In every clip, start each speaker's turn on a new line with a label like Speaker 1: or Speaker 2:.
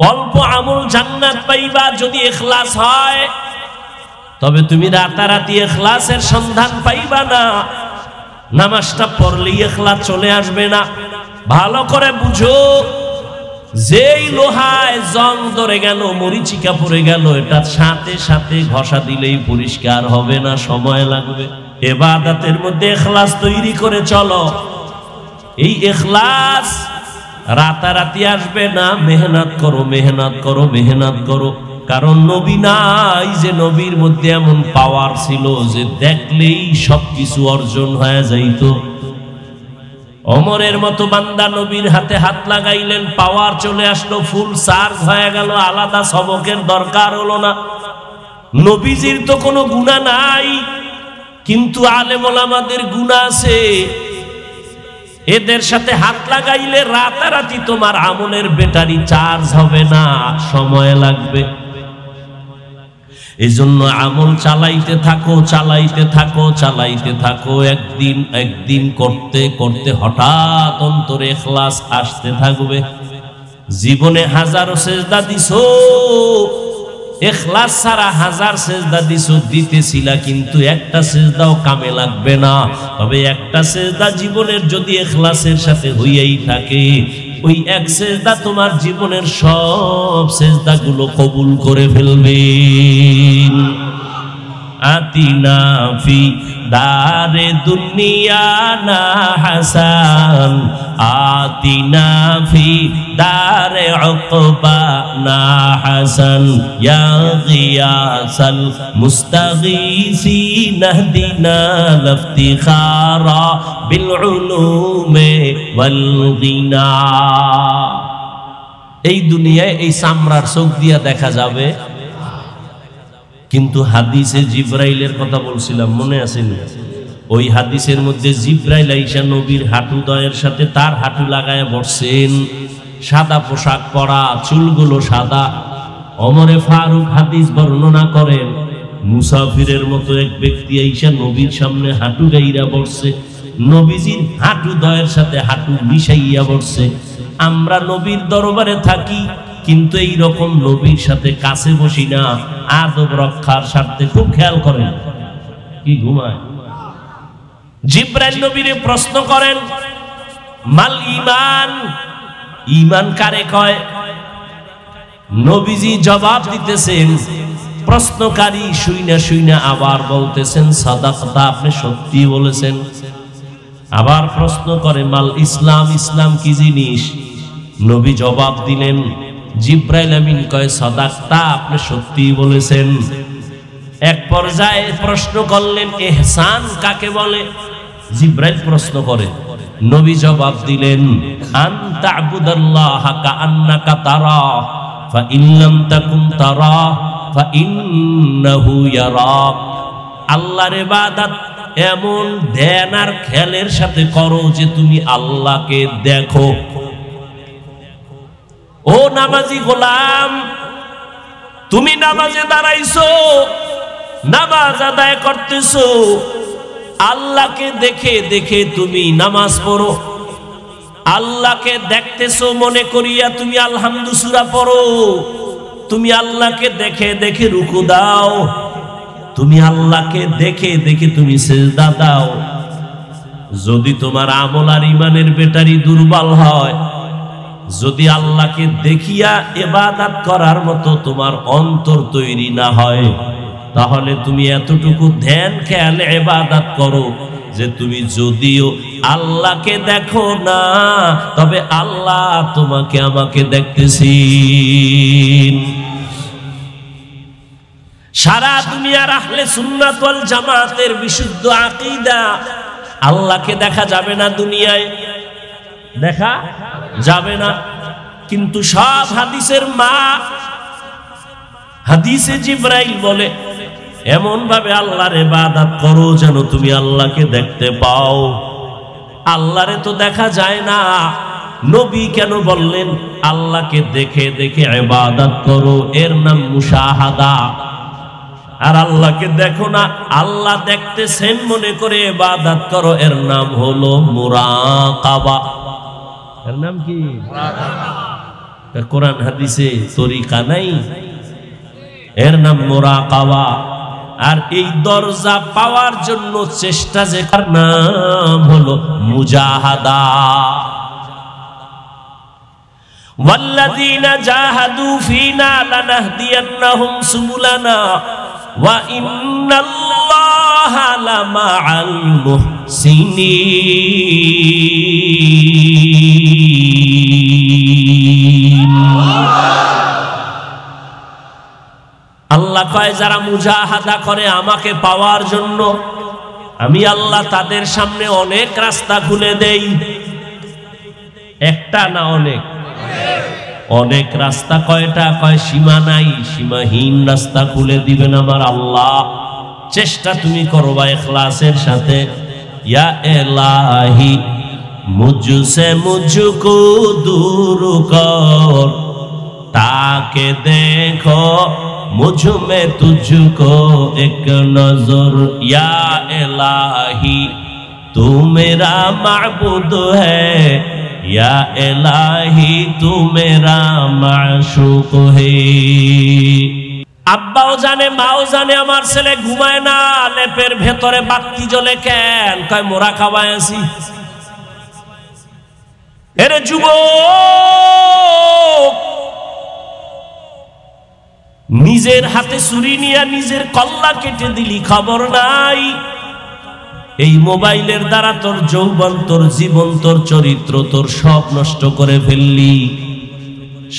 Speaker 1: অল্প আমল জান্নাত পাইবা যদি ইখলাস হয়, তবে তুমি রাতারাতি ইখলাসের সন্ধান পাইবা না। নামাজটা পড়লেই ইখলাস চলে আসবে না। ভালো করে বুঝো, যেই লোহায় জং ধরে গেল, মরিচিকা পড়ে গেল, এটা সাথে সাথে ঘষা দিলেই পরিষ্কার হবে না, সময় লাগবে। ইবাদতের মধ্যে ইখলাস তৈরি করে চলো। এই ইখলাস রাতারাতি আসবে না। মেহনত করো, মেহনত করো, মেহনত করো। কারণ নবী নাই যে নবীর মধ্যে এমন পাওয়ার ছিল যে দেখলেই সবকিছু অর্জন হয়ে যাইত। ওমরের মতো বান্দা নবীর হাতে হাত লাগাইলেন, পাওয়ার চলে আসলো, ফুল চার্জ হয়ে গেল, আলাদা সবকের দরকার হলো না। নবীজির তো কোনো গুনাহ নাই, কিন্তু আলেম ওলামাদের গুনাহ আছে। এদের সাথে হাত লাগাইলে রাতারাতি তোমার আমলের ব্যাটারি চার্জ হবে না, সময় লাগবে। এই জন্য আমল চালাইতে থাকো, চালাইতে থাকো, চালাইতে থাকো। একদিন একদিন করতে করতে হঠাৎ অন্তরে ইখলাস আসতে থাকবে। জীবনে হাজারো সেজদা দিছো, ইখলাস ছাড়া হাজার সেজদা দিছো, দিতেছিলা, কিন্তু একটা সেজদাও কামে লাগবে না। তবে একটা সেজদা জীবনের যদি ইখলাসের সাথে হইয়াই থাকে, ওই এক সেজদা তোমার জীবনের সব সেজদাগুলো কবুল করে ফেলবে। আতিনা ফি দারে দুনিয়া না হাসান, আতিনা ফি দারে উকবা না হাসান, ইয়া গিয়াসাল মুস্তাগীসিন ইহদিনা লিফতিখারা বিল উলুমি ওয়াল গিনা। এই দুনিয়ায় এই চামড়ার চোখ দিয়া দেখা যাবে, কিন্তু হাদিসে জিব্রাইলের কথা বলছিলাম, মনে আছে না? ওই হাদিসের মধ্যে জিব্রাইল আইসা নবীর হাঁটুদয়ের সাথে তার হাঁটু লাগায় বসছেন, সাদা পোশাক পরা, চুলগুলো সাদা। ওমরে ফারুক হাদিস বর্ণনা করেন, মুসাফিরের মতো এক ব্যক্তি আইসা নবীর সামনে হাঁটু গাইরা বসছে, নবীজির হাঁটুদয়ের সাথে হাঁটু মিশাইয়া বসছে। আমরা নবীর দরবারে থাকি, কিন্তু এই রকম নবীর সাথে কাছে বসি না। আদব রক্ষার স্বার্থে খুব খেয়াল করেন। কি ঘুমায়? জিব্রাইল নবীরে প্রশ্ন করেন, মাল ঈমান, ঈমান কারে কয়? নবীজি জবাব দিতেছেন, প্রশ্নকারী শুইনা শুইনা আবার বলতেছেন, সাদাকতা, আপনি সত্যি বলেছেন। আবার প্রশ্ন করে, মাল ইসলাম, ইসলাম কি জিনিস? নবী জবাব দিলেন, জিব্রাইল আমিন কয়, সাদাকতা, আপনি সত্যি বলেছেন। এক পর্যায়ে প্রশ্ন করলেন, ইহসান কাকে বলে? জিব্রাইল প্রশ্ন করে, নবী জবাব দিলেন, আন তা'বুদাল্লাহা কাআন্নাকা তারাহ ফা ইন লাম তাকুন তারাহ ফা ইন্নাহু ইয়ারাক। আল্লাহর ইবাদত এমন ধ্যান আর খেয়ালের সাথে করো যে তুমি আল্লাহকে দেখো। ও নামাজি গোলাম, তুমি নামাজে দাঁড়াইছো, নামাজ আদায় করতেছো, আল্লাহকে দেখে দেখে তুমি নামাজ পড়ো। আল্লাহকে দেখতেছো মনে করিয়া তুমি আলহামদু সূরা পড়ো। তুমি আল্লাহকে দেখে দেখে রুকু দাও, তুমি আল্লাহকে দেখে দেখে তুমি সিজদা দাও। যদি তোমার আমল আর ঈমানের ব্যাটারি দুর্বল হয়, যদি আল্লাহকে দেখিয়া ইবাদত করার মতো তোমার অন্তর তৈরি না হয়, তাহলে তুমি এতটুকু ধ্যান খেয়ালে ইবাদত করো যে তুমি যদিও আল্লাহকে দেখো না, তবে আল্লাহ তোমাকে আমাকে দেখতেছেন। সারা দুনিয়ার আহলে সুন্নাত ওয়াল জামাতের বিশুদ্ধ আকীদা, আল্লাহকে দেখা যাবে না, দুনিয়ায় দেখা যাবে না। কিন্তু সব হাদিসের মা, হাদিসে জিব্রাইল বলে, এমন ভাবে আল্লাহর ইবাদত করো যেন তুমি আল্লাহকে দেখতে পাও। আল্লাহরে তো দেখা যায় না, নবী কেন বললেন আল্লাহকে দেখে দেখে ইবাদত করো? এর নাম মুশাহাদা। আর আল্লাহকে দেখো না, আল্লাহ দেখতেছেন মনে করে ইবাদত করো, এর নাম হলো মুরাকাবা। এর নাম কি? কোরআন হাদিসে তরিকা নাই, এর নাম মুরাকাবা। আর এই দরজা পাওয়ার জন্য চেষ্টা যে কার নাম হলো মুজাহাদা। ওয়াল্লাযীনা জাহাদু ফীনা লানাহদিয়ান্নাহুম সুবুলানা ওয়া ইন্নাল্লাহা লামাআল মুহসিনিন। আল্লাহ কয় যারা মুজাহাদা করে আমাকে পাওয়ার জন্য, আমি আল্লাহ তাদের সামনে অনেক রাস্তা খুলে দেই। একটা না অনেক, অনেক রাস্তা। কয়টা? কয় সীমা নাই, সীমাহীন রাস্তা খুলে দিবেন আমার আল্লাহ। চেষ্টা তুমি করবা ইখলাসের সাথে। ইয়া ইলাহি মুঝসে মুঝকো দূর কর, তাকে দেখো मुझ में तुझको एक नजर। या इलाही तू मेरा माबूद है, या इलाही तू मेरा माशूक है। আব্বাও জানে মাও জানে আমার ছেলে ঘুমায় না, লেপের ভেতরে বাতি জ্বলে কেন? কয় মুরাকাবায় আছি। এরে যুবক, নিজের হাতে ছুরি নিয়ে নিজের কল্লা কেটে দিলি, খবর নাই। এই মোবাইলের দ্বারা তোর যৌবন, তোর জীবন, তোর চরিত্র, তোর সব নষ্ট করে ফেললি।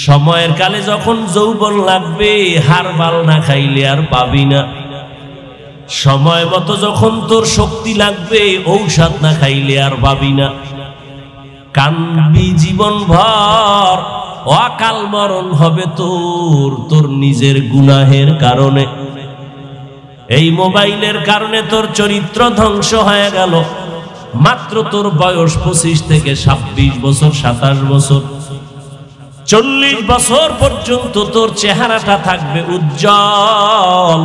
Speaker 1: সময়ের কালে যখন যৌবন লাগবে, হারবাল না খাইলে আর পাবি না। সময় মতো যখন তোর শক্তি লাগবে, ঔষধ না খাইলে আর পাবি না। কানবি জীবন ভর, অকাল মরণ হবে তোর, তোর নিজের গুনাহের কারণে। এই মোবাইলের কারণে তোর চরিত্র ধ্বংস হয়ে গেল। মাত্র তোর বয়স 25 থেকে 26 বছর, 27 বছর, 40 বছর পর্যন্ত তোর চেহারাটা থাকবে উজ্জ্বল।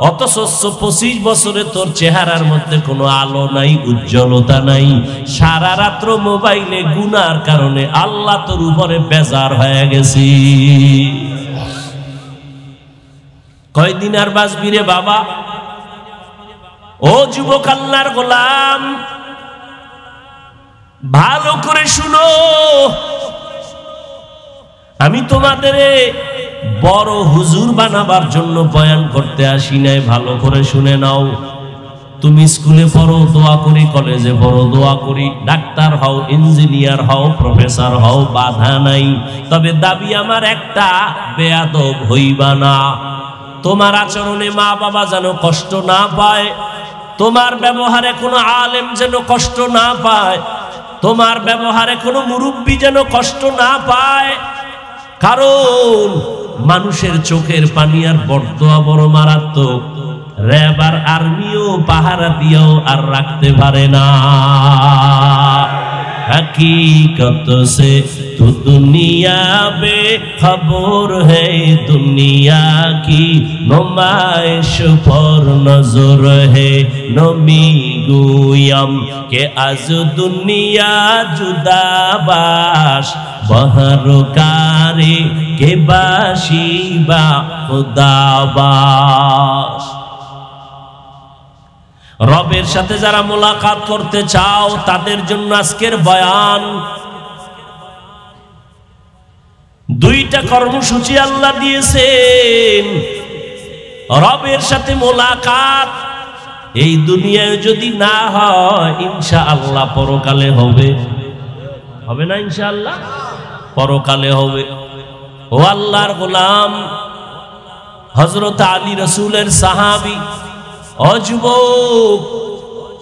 Speaker 1: অথচ 25 বছরে তোর চেহারার মধ্যে কোনো আলো নাই, উজ্জ্বলতা নাই। সারা রাত্র মোবাইলে গুনার কারণে আল্লাহ তোর উপরে বেজার হয়ে গেছি। কয়দিন আর বাঁচবি রে বাবা? ও যুবক আল্লাহর গোলাম, ভালো করে শুনো। আমি তোমাদের বড় হুজুর বানাবার জন্য বয়ান করতে আসি নাই, ভালো করে শুনে নাও। তুমি স্কুলে পড়ো, দোয়া করি, কলেজে পড়ো, দোয়া করি, ডাক্তার হও, ইঞ্জিনিয়ার হও, প্রফেসর হও, বাধা নাই। তবে দাবি আমার একটা, বেয়াদব হইবা না। তোমার আচরণে মা বাবা যেন কষ্ট না পায়, তোমার ব্যবহারে কোনো আলেম যেন কষ্ট না পায়, তোমার ব্যবহারে কোনো মুরব্বী যেন কষ্ট না পায়। কারণ মানুষের চোখের পানি আর বরদোয়া বড় মারাত্মক। র‍্যাব আর আর্মিও পাহারা দিয়েও আর রাখতে পারে না। हकीकत से तो दुनिया बेखबर है, दुनिया की नुमाइश पर नजर है। नमी गुयम के आज दुनिया जुदाबाश, बहरकारे के बाशिबा खुदाबाश। রবের সাথে যারা মোলাকাত করতে চাও তাদের জন্য আজকের বয়ান। দুইটা কর্মসূচি আল্লাহ দিয়েছেন। রবের সাথে মোলাকাত এই দুনিয়ায় যদি না হয়, ইনশাআল্লাহ পরকালে হবে। হবে না? ইনশাআল্লাহ পরকালে হবে। ও আল্লাহর গোলাম, হযরত আলী রাসূলের সাহাবী, ও যুবক,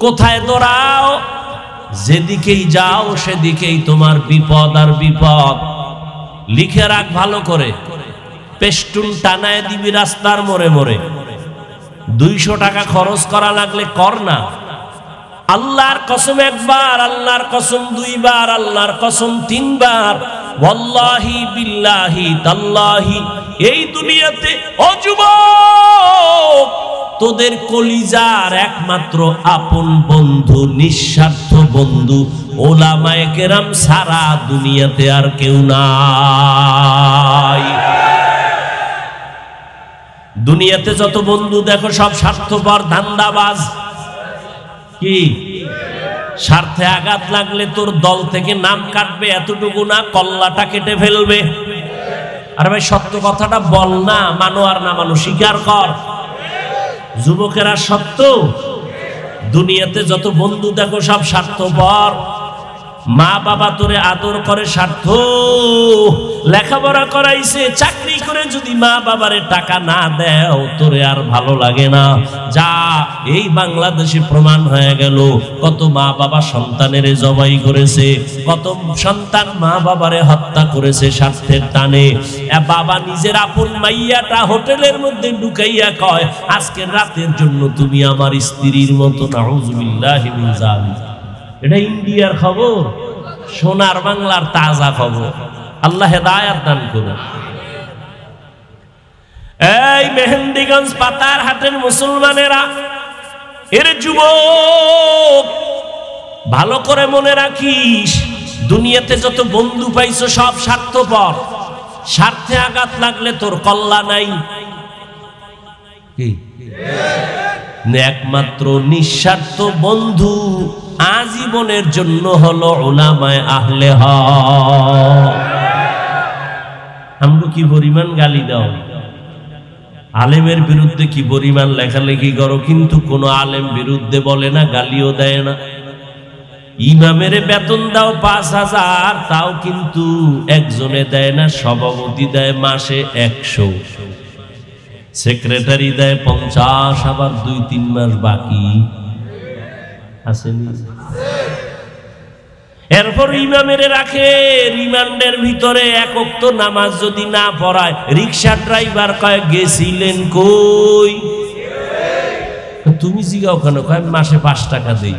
Speaker 1: কোথায় দৌড়াও? যেদিকেই যাও সেদিকেই তোমার বিপদ আর বিপদ। লিখে রাখ ভালো করে, পেস্টুন টানায় দিবি রাস্তার মোড়ে মোড়ে। 200 টাকা খরচ করা লাগলে কর না। আল্লাহর কসম একবার, আল্লাহর কসম 2 বার, আল্লাহর কসম 3 বার, ওয়াল্লাহি বিল্লাহি তাল্লাহি, এই দুনিয়াতে ও যুবক তোদের কলিজার একমাত্র আপন বন্ধু, নিঃস্বার্থ বন্ধু ওলামায়ে কেরাম সারা দুনিয়াতে আর কেউ নাই। দুনিয়াতে যত বন্ধু দেখো সব স্বার্থপর, ধান্দাবাজ। কি স্বার্থে আঘাত লাগলে তোর দল থেকে নাম কাটবে, এতটুকু না, কল্লাটা কেটে ফেলবে। আর ভাই সত্য কথাটা বল না, মানো আর না মানো, স্বীকার কর। যুবকেরা সত্য, দুনিয়াতে যত বন্ধু দেখো সব স্বার্থপর। মা বাবা তোরে আদর করে স্বার্থ, লেখাপড়া করাইছে, চাকরি করে যদি মা বাবারে টাকা না দেও তোরে আর ভালো লাগে না। যা এই বাংলাদেশে প্রমাণ হয়ে গেল, কত মা বাবা সন্তানের জবাই করেছে, কত সন্তান মা বাবারে হত্যা করেছে স্বার্থের টানে। বাবা নিজের আপন মাইয়াটা হোটেলের মধ্যে ঢুকাইয়া কয় আজকের রাতের জন্য তুমি আমার স্ত্রীর মতো। নাউযুবিল্লাহি মিন যালিক। এটা ইন্ডিয়ার খবর, সোনার বাংলার তাজা খবর। আল্লাহ হেদায়েত দান করুন। এই মেহেন্দিগঞ্জ পাতার হাটের মুসলমানেরা, এর যুবক ভালো করে মনে রাখিস, দুনিয়াতে যত বন্ধু পাইছো সব স্বার্থপর। স্বার্থে আঘাত লাগলে তোর কল্লা নাই। একমাত্র নিঃস্বার্থ বন্ধু আজীবনের জন্য হলো উলামায়ে আহলে হক। আমগো কি পরিমাণ গালি দাও, আলেমের বিরুদ্ধে কি পরিমাণ লেখালেখি করো, কিন্তু কোন আলেম বিরুদ্ধে বলে না, গালিও দেয় না। ইমামের বেতন দাও ৫,০০০, তাও কিন্তু একজনে দেয় না, সভাপতি দেয় মাসে ১০০, সেক্রেটারি দেয় ৫০, আবার ২-৩ মাস বাকি আসেনি। এরপর ইমামের রাখে রিমান্ডের ভিতরে, এক ওয়াক্ত নামাজ যদি না পড়ায়, রিক্সা ড্রাইভার কয় গেছিলেন কই? তুমি জিগাও কেন? কয় মাসে ৫ টাকা দেই।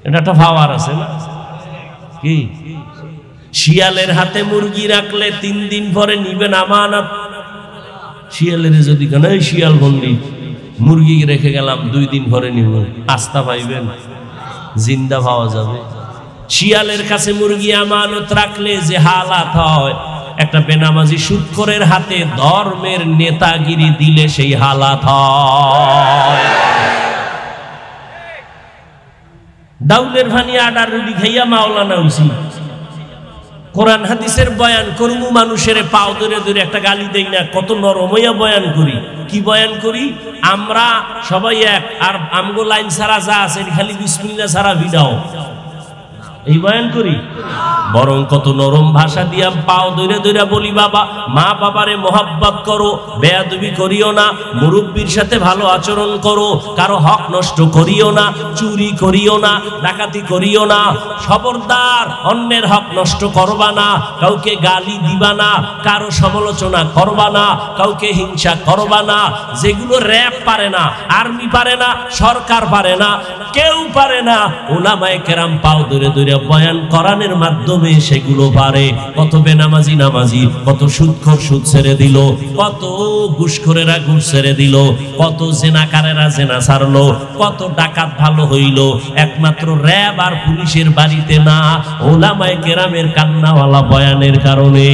Speaker 1: এটা একটা পাওয়ার আছে না? কি শিয়ালের হাতে মুরগি রাখলে ৩ দিন পরে নিবেন আমানত। শিয়ালের যদি কেন শিয়াল বন্দি মুরগি রেখে গেলাম ২ দিন পরে নিব, আস্থা পাইবেন? জিন্দা পাওয়া যাবে? শিয়ালের কাছে মুরগি আমানত রাখলে যে হালাত হয়, একটা বেনামাজি সুদখোরের হাতে ধর্মের নেতাগিরি দিলে সেই হালাত হয়। দাউদের ভানি আডার রুটি খাইয়া মাওলানা উসি কোরআন হাদিসের বয়ান করমু, মানুষের পাও ধরে ধরে একটা গালি দেই না, কত নরম হইয়া বয়ান করি। কি বয়ান করি আমরা সবাই এক, আর আমগো লাইন ছাড়া যা আছে খালি বিসমিল্লাহ ছাড়া ভিড়াও, এই বয়ান করি। বরং কত নরম ভাষা দিয়া পাও ধরে ধরে বলি, বাবা মা বাবারে মোহাব্বত করো, বেয়াদবি করিও না, মুরব্বীর সাথে ভালো আচরণ করো, কারো হক নষ্ট করিও না, চুরি করিও না, ডাকাতি করিও না, খবরদার অন্যের হক নষ্ট করবা না, কাউকে গালি দিবা না, কারো সমালোচনা করবা না, কাউকে হিংসা করবা না। যেগুলো র‍্যাব পারে না, আর্মি পারে না, সরকার পারে না, কেউ পারে না, উলামায়ে কেরাম পাও ধরে ধরে বয়ান কোরআনের মাধ্যমে সেগুলো পারে। কত বেনামাজি নামাজি, কত সুদখোর সুদ ছেড়ে দিল, কত ঘুষখোরেরা ঘুষ ছেড়ে দিল, কত জেনাকারেরা জেনা ছাড়লো, কত ডাকাত ভালো হইল, একমাত্র র‍্যাব আর পুলিশের বাড়িতে না, উলামায়ে কেরামের কান্নাওয়ালা বয়ানের কারণে।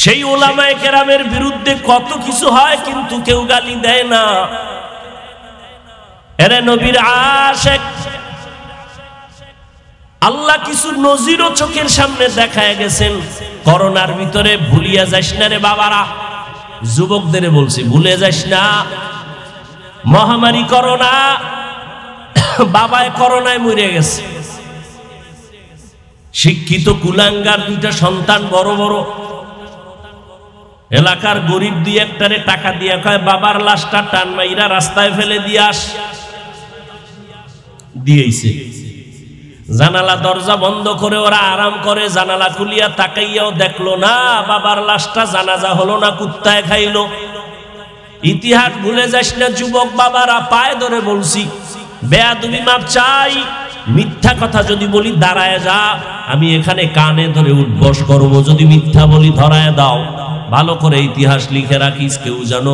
Speaker 1: সেই উলামায়ে কেরামের বিরুদ্ধে কত কিছু হয়, কিন্তু কেউ গালি দেয় না। এরে নবীর আশিক, আল্লাহ কিছু নজিরও চোখের সামনে দেখায় গেছেন। করোনার ভিতরে ভুলিয়া যাস না রে বাবারা, যুবকদের বলছি ভুলে যাস না, মহামারী করোনা, বাবায় করোনায় মরে গেছে। শিক্ষিত কুলাঙ্গার 2টা সন্তান, বড় বড়, এলাকার গরিব 2-1টারে টাকা দিয়া কয় বাবার লাশটা টান মাইরা রাস্তায় ফেলে দিয়ে আস। দিয়েছে। জানালা দরজা বন্ধ করে ওরা আরাম করে, জানালা খুলিয়া তাকাইয়াও দেখলো না বাবার লাশটা, জানাজা হলো না, কুত্তায় খাইলো। ইতিহাস ভুলে যাস না যুবক বাবারা, পায়ে ধরে বলছি, বেয়াদবি মাপ চাই। মিথ্যা কথা যদি বলি দাঁড়ায় যা, আমি এখানে কানে ধরে উঠবস করবো, যদি মিথ্যা বলি ধরায় দাও। ভালো করে ইতিহাস লিখে রাখিস, কেউ যেন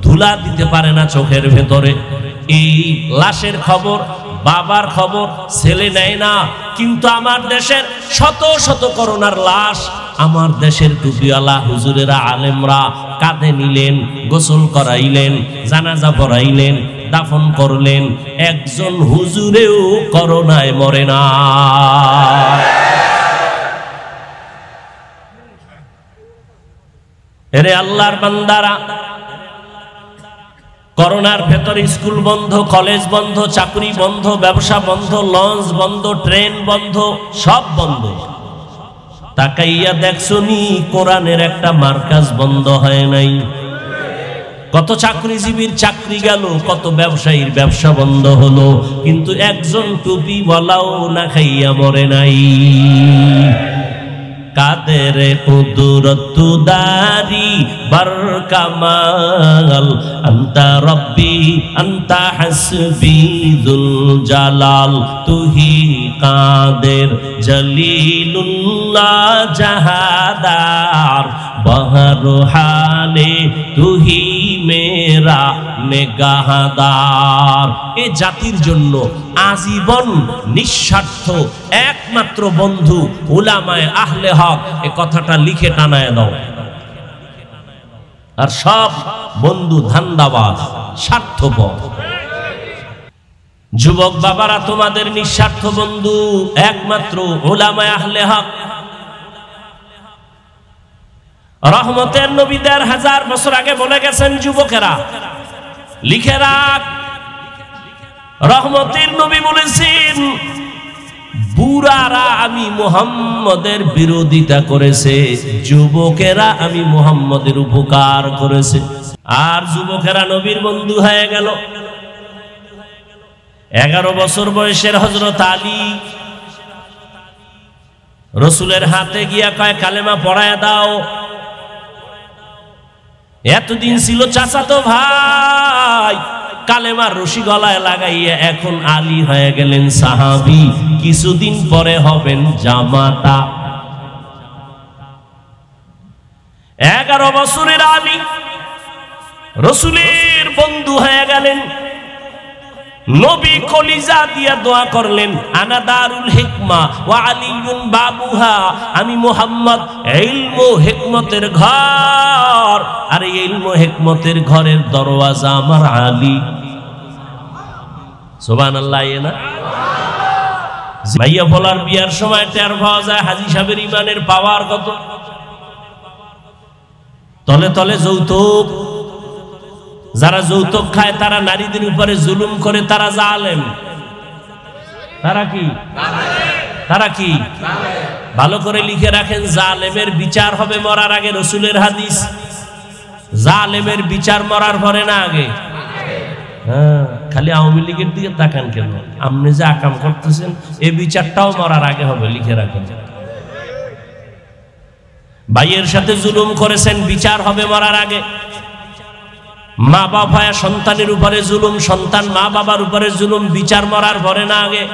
Speaker 1: ধুলা দিতে পারে না চোখের ভেতরে। এই লাশের খবর, বাবার খবর ছেলে নেয় না, কিন্তু আমার দেশের শত শত করোনার লাশ আমার দেশের টুপিওয়ালা হুজুরেরা, আলেমরা কাঁধে নিলেন, গোসল করাইলেন, জানাজা পড়াইলেন, দাফন করলেন। একজন হুজুরেও করোনায় মরে না। এরে আল্লাহর বান্দারা, করোনার ভেতর স্কুল বন্ধ, কলেজ বন্ধ, চাকরি বন্ধ, ব্যবসা বন্ধ, লঞ্চ বন্ধ, ট্রেন বন্ধ, সব বন্ধ। তাকাইয়া দেখছনি কোরআনের একটা মার্কাজ বন্ধ হয় নাই। কত চাকরিজীবীর চাকরি গেল, কত ব্যবসায়ীর ব্যবসা বন্ধ হলো, কিন্তু একজন টুপি বলাও না খাইয়া মরে নাই। কাদের কুদরত দারি বরকামাল, আনতা রব্বি আনতা হাসবি যুল জালাল, তুহি কাদের জলিলুল্লাহ জাহাদার, বহর হালে তুহি মেরা নেগাহদার। এ জাতির জন্য আজীবন নিঃস্বার্থ একমাত্র বন্ধু উলামায়ে আহলে হক। এ কথাটা লিখে টানায় দাও। আর সব বন্ধু ধান্দাবাজ, স্বার্থপর। যুবক বাবারা, তোমাদের নিঃস্বার্থ বন্ধু একমাত্র উলামায়ে আহলে হক। রহমতের নবী ১৫০০ বছর আগে বলে গেছেন, যুবকেরা লিখে রাখ, রহমতের নবী বলেছেন, বুড়ারা আমি মুহাম্মদের বিরোধিতা করেছে, যুবকেরা আমি মুহাম্মদের উপকার করেছে। আর যুবকেরা নবীর বন্ধু হয়ে গেল। 11 বছর বয়সের হযরত আলী রসুলের হাতে গিয়া কয়, কালেমা পড়ায় দাও। এতদিন ছিল চাচাতো ভাই, কালেমার রশি গলায় লাগাইয়া এখন আলী হয়ে গেলেন সাহাবী, কিছুদিন পরে হবেন জামাতা। 11 বছরের আলী রসুলের বন্ধু হয়ে গেলেন। নবী কলিজা দিয়া দোয়া করলেন, আনা দারুল হিকমা ওয়া আলিয়ুন বাবুহা, আমি মুহাম্মদ ইলম ও হিকমতের ঘর, আর এই ইলম ও হিকমতের ঘরের দরওয়াজা আমার আলী। সুবহানাল্লাহ। না ভাইয়া বলার বিয়ার সময় টের পাওয়া যায় হাজী সাহেবের ইমানের পাওয়ার কত। তলে তলে যৌতুক, যারা যৌতুক খায় তারা নারীদের উপরে জুলুম করে, তারা জালেম। তারা কি ভালো করে লিখে রাখেন, জালেমের বিচার হবে মরার আগে। রসুলের হাদিস, জালেমের বিচার মরার পরে না আগে। হ্যাঁ, খালি আওয়ামী লীগের দিকে তাকান কেন? আপনি যে আকাম করতেছেন এই বিচারটাও মরার আগে হবে, লিখে রাখেন। ভাইয়ের সাথে জুলুম করেছেন, বিচার হবে মরার আগে। মা বাবা সন্তানের উপরে জুলুম, সন্তান মা বাবার উপরে জুলুম, বিচার মরার পরে না আগে।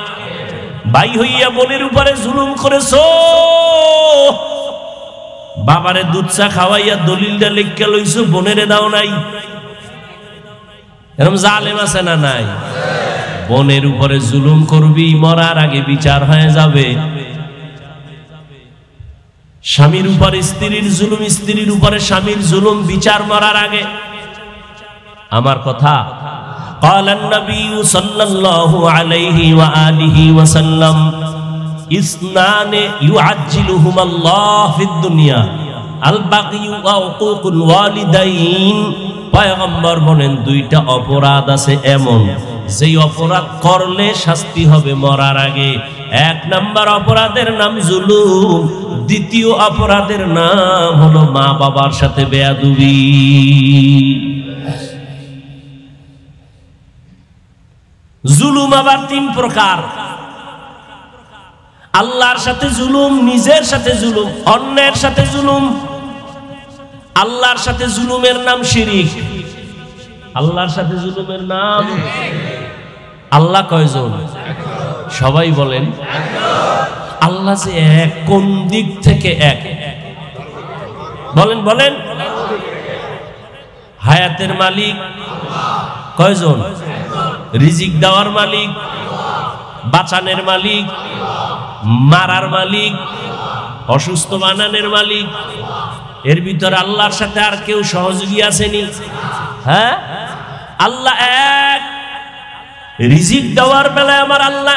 Speaker 1: ভাই হইয়া বোনের উপরে জুলুম করেছো, বাবারে দুধ চা খাওয়াইয়া দলিলটা লিখে লইছো, বোনেরে দাও নাই। এরকম জালেম আছে না নাই? বোনের উপরে জুলুম করবি, মরার আগে বিচার হয়ে যাবে। স্বামীর উপরে স্ত্রীর জুলুম, স্ত্রীর উপরে স্বামীর জুলুম, বিচার মরার আগে। আমার কথা, قال النبي صلى الله عليه وآله وسلم اثنان يعجلهما الله في الدنيا البغي وعقوق الوالدين। পয়গম্বর বলেন, দুইটা অপরাধ আছে এমন, যেই অপরাধ করলে শাস্তি হবে মরার আগে। 1 নাম্বার অপরাধের নাম জুলুম, দ্বিতীয় অপরাধের নাম হলো মা বাবার সাথে বেয়াদবি। জুলুম আবার 3 প্রকার। আল্লাহর সাথে জুলুম, নিজের সাথে জুলুম, অন্যের সাথে জুলুম। আল্লাহর সাথে জুলুমের নাম শিরিক। আল্লাহর সাথে জুলুমের নাম, আল্লাহ কয়জন? সবাই বলেন আল্লাহ যে এক। কোন দিক থেকে এক? বলেন বলেন। হায়াতের মালিক কয়জন? রিজিক দেওয়ার মালিক, বাঁচানের মালিক, মারার মালিক, অসুস্থ বানানোর মালিক। এর ভিতরে আল্লাহর সাথে আর কেউ সহযোগী আসেনি? হ্যাঁ, আল্লাহ এক। রিজিক দেওয়ার বেলায় আমার আল্লাহ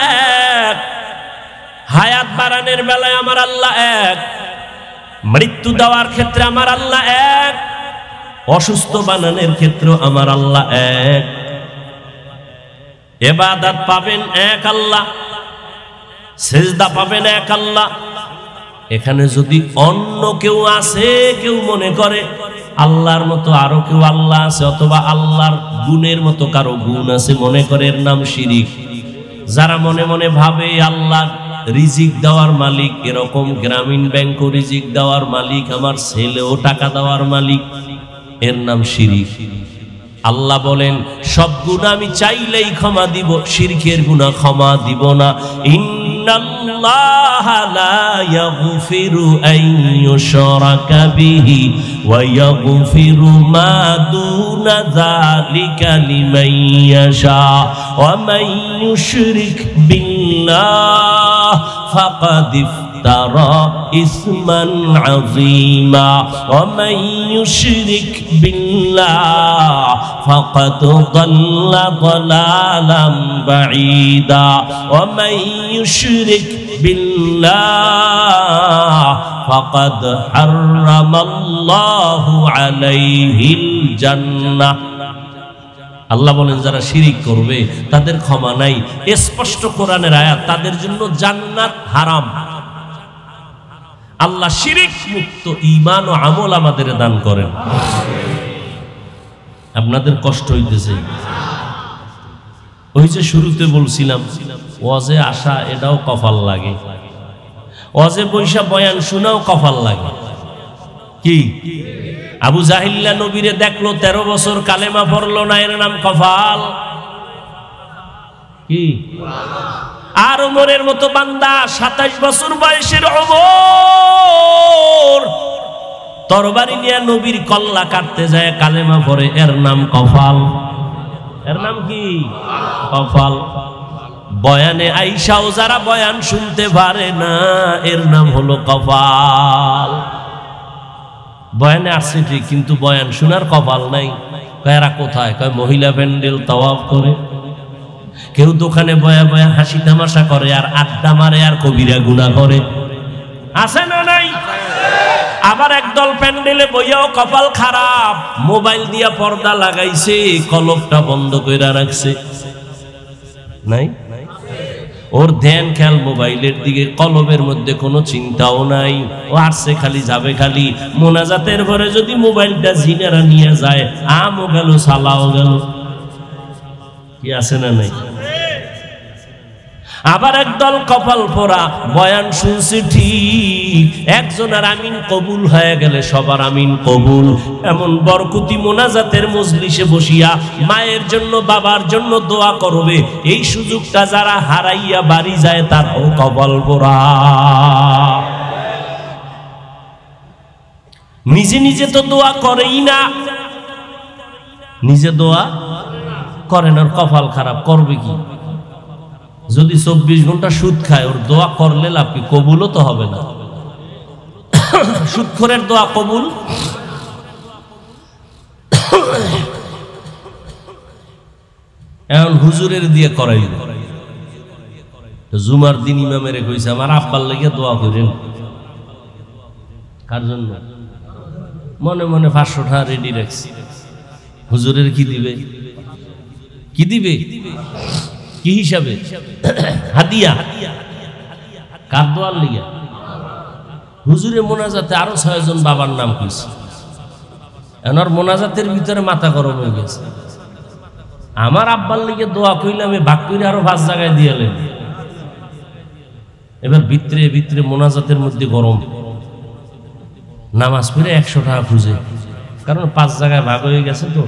Speaker 1: এক, হায়াত বাড়ানোর বেলায় আমার আল্লাহ এক, মৃত্যু দেওয়ার ক্ষেত্রে আমার আল্লাহ এক, অসুস্থ বানানোর ক্ষেত্রে আমার আল্লাহ এক। ইবাদত পাবেন এক আল্লাহ, সিজদা পাবেন এক আল্লাহ। এখানে যদি অন্য কেউ আছে, কেউ মনে করে আল্লাহর মতো আরো কেউ আল্লাহ আছে, অথবা আল্লাহর গুণের মতো কারো গুণ আছে, মনে করে, এর নাম শিরিক। যারা মনে মনে ভাবে আল্লাহ রিজিক দেওয়ার মালিক, এরকম গ্রামীণ ব্যাংকও রিজিক দেওয়ার মালিক, আমার ছেলেও টাকা দেওয়ার মালিক, এর নাম শিরিক। আল্লাহ বলেন সব গুনাহ আমি চাইলেই ক্ষমা দিব, শিরকের গুনাহ ক্ষমা দিব না। ইন্নাল্লাহা লা ইয়াগফিরু আন ইউশরাকা বিহি ওয়া ইয়াগফিরু মা দুনা যালিকা লিমান ইয়াশা ওয়া মান ইউশরিক বিল্লাহ ফাকাদ ইফতারা ইসমান আযীমা ওয়া মান ইউশরিক বিল্লাহ ফাকাদ দাল্লা দালালাম বাঈদা ওয়া মান ইউশরিক বিল্লাহ ফাকাদ হারামাল্লাহু আলাইহিল জান্নাহ। আল্লাহ বলেন যারা শিরিক করবে তাদের ক্ষমা নাই। স্পষ্ট কোরআনের আয়াত, তাদের জন্য জান্নাত হারাম। আল্লাহ শিরিক মুক্ত ঈমান ও আমল আমাদের দান করেন। আপনাদের কষ্ট হইতেছে? ওই যে শুরুতে বলছিলাম, ওয়াজে আসা এটাও কপাল লাগে, ওয়াজে বৈশা বয়ান শোনাও কপাল লাগে। কি আবু জাহিল্লা নবীরে দেখলো 13 বছর কালেমা পড়লো না, এর নাম কপাল। কি আর ওমরের মতো বান্দা 27 বছর বয়সের ওমর তরবারি নিয়ে নবীর কল্লা কাটতে যায়, কালেমা পড়ে, এর নাম কপাল। এর নাম কি? কপাল। বয়ানে আইসাও যারা বয়ান শুনতে পারে না, এর নাম হলো কপাল। বয়ানে আসছে ঠিক, কিন্তু বয়ান শোনার কপাল নাই। এরা কোথায়? কয় মহিলা প্যান্ডেল তাওয়াফ করে, কেউ দোকানে বয়া বয়া হাসি তামাশা করে, আর আড্ডা মারে, আর কবিরা গুনাহ করে। আছে না নাই? আবার একদল প্যান্ডেলে বইয়াও কপাল খারাপ, মোবাইল দিয়া পর্দা লাগাইছে, কলবটা বন্ধ করে রাখছে। নাই? ওর ধ্যান খেয়াল মোবাইলের দিকে, কলবের মধ্যে কোনো চিন্তাও নাই। ও আসছে খালি, যাবে খালি। মোনাজাতের পরে যদি মোবাইলটা জিনেরা নিয়ে যায়, আমও গেল, সালাও গেল। কি আছে না নাই? আবার একদল কপাল পোড়া, বয়ান শুনছে ঠিক, একজনের আমিন কবুল হয়ে গেলে সবার আমিন কবুল। এমন বরকতি মোনাজাতের মজলিসে বসিয়া মায়ের জন্য, বাবার জন্য দোয়া করবে, এই সুযোগটা যারা হারাইয়া বাড়ি যায় তারাও কপাল পোড়া। নিজে নিজে তো দোয়া করেই না, নিজে দোয়া করে না, কপাল খারাপ। করবে কি? যদি 24 ঘন্টা সুদ খায়, ওর দোয়া করলে লাভ কি? কবুলও তো হবে না। সুদখোরের দোয়া কবুল? এখন হুজুরের দিয়ে করাই। জুমার দিন ইমামের কইছে আমার আব্বার লাগি দোয়া করেন। কার জন্য? মনে মনে 500 টাকা রেডি রাখছি। হুজুরের কি দিবে? কি দিবে? কি হিসাবে? হাদিয়া। কার দোয়ার লিগা? হুজুরে মোনাজাতে আরো 6 জন বাবার নাম কইছে। এনার মোনাজাতের ভিতরে মাথা গরম হয়ে গেছে। আমার আব্বার লিগে দোয়া কইলে আমি ভাগ করে আরো 5 জায়গায় দিয়েলেন। এবার ভিতরে ভিতরে মোনাজাতের মধ্যে গরম, নামাজ পড়ে 100 টাকা খুঁজে, কারণ 5 জায়গায় ভাগ হয়ে গেছে তো।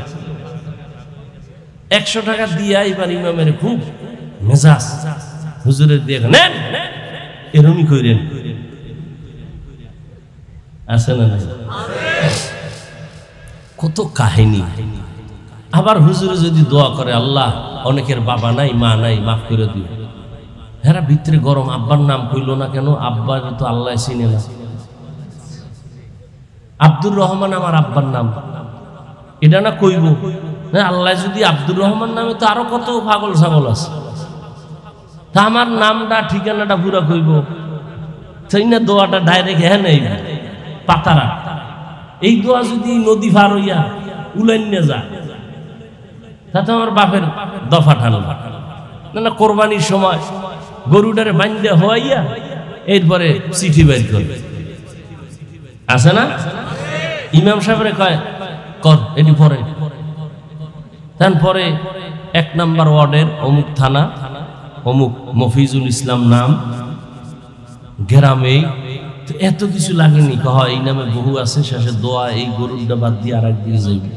Speaker 1: 100 টাকা দিয়া এবার ইমামের খুব মেজাজ, হুজুরের দিয়ে নেন, এরমই কইরেন। আছে না? কত কাহিনী। আবার হুজুরে যদি দোয়া করে, আল্লাহ অনেকের বাবা নাই মা নাই, মাফ করে দিও। হ্যাঁ, ভিতরে গরম, আব্বার নাম কইল না কেন? আব্বার তো আল্লাহ চিনে না। আব্দুর রহমান আমার আব্বার নাম, এটা না কইব? আল্লাহ যদি আব্দুর রহমান নামে, তো আরো কত পাগল ছাগল আছে। তা আমার নামটা ঠিকানাটা পুরা কইব, সেই না দোয়াটা ডাইরেক্ট হ্যাঁ নেই পাতারা। এই দোয়া যদি নদী পার হইয়া উলাইন্যা যায়, তাতে আমার বাপের দফা ঠানো না। কোরবানির সময় গরুটারে বান্ধে হওয়াইয়া এরপরে চিঠি বের করবে, আছে না? ইমাম সাহেবরে কয় কর এটি পরে, তারপরে 1 নম্বর ওয়ার্ডের অমুক থানা, অমুক মফিজুল ইসলাম নাম, গ্রামে এত কিছু লাগেনি। কহ এই নামে বহু আছে, শেষে দোয়া এই গরুটা বাদ দিয়ে আর একদিকে যাইবে।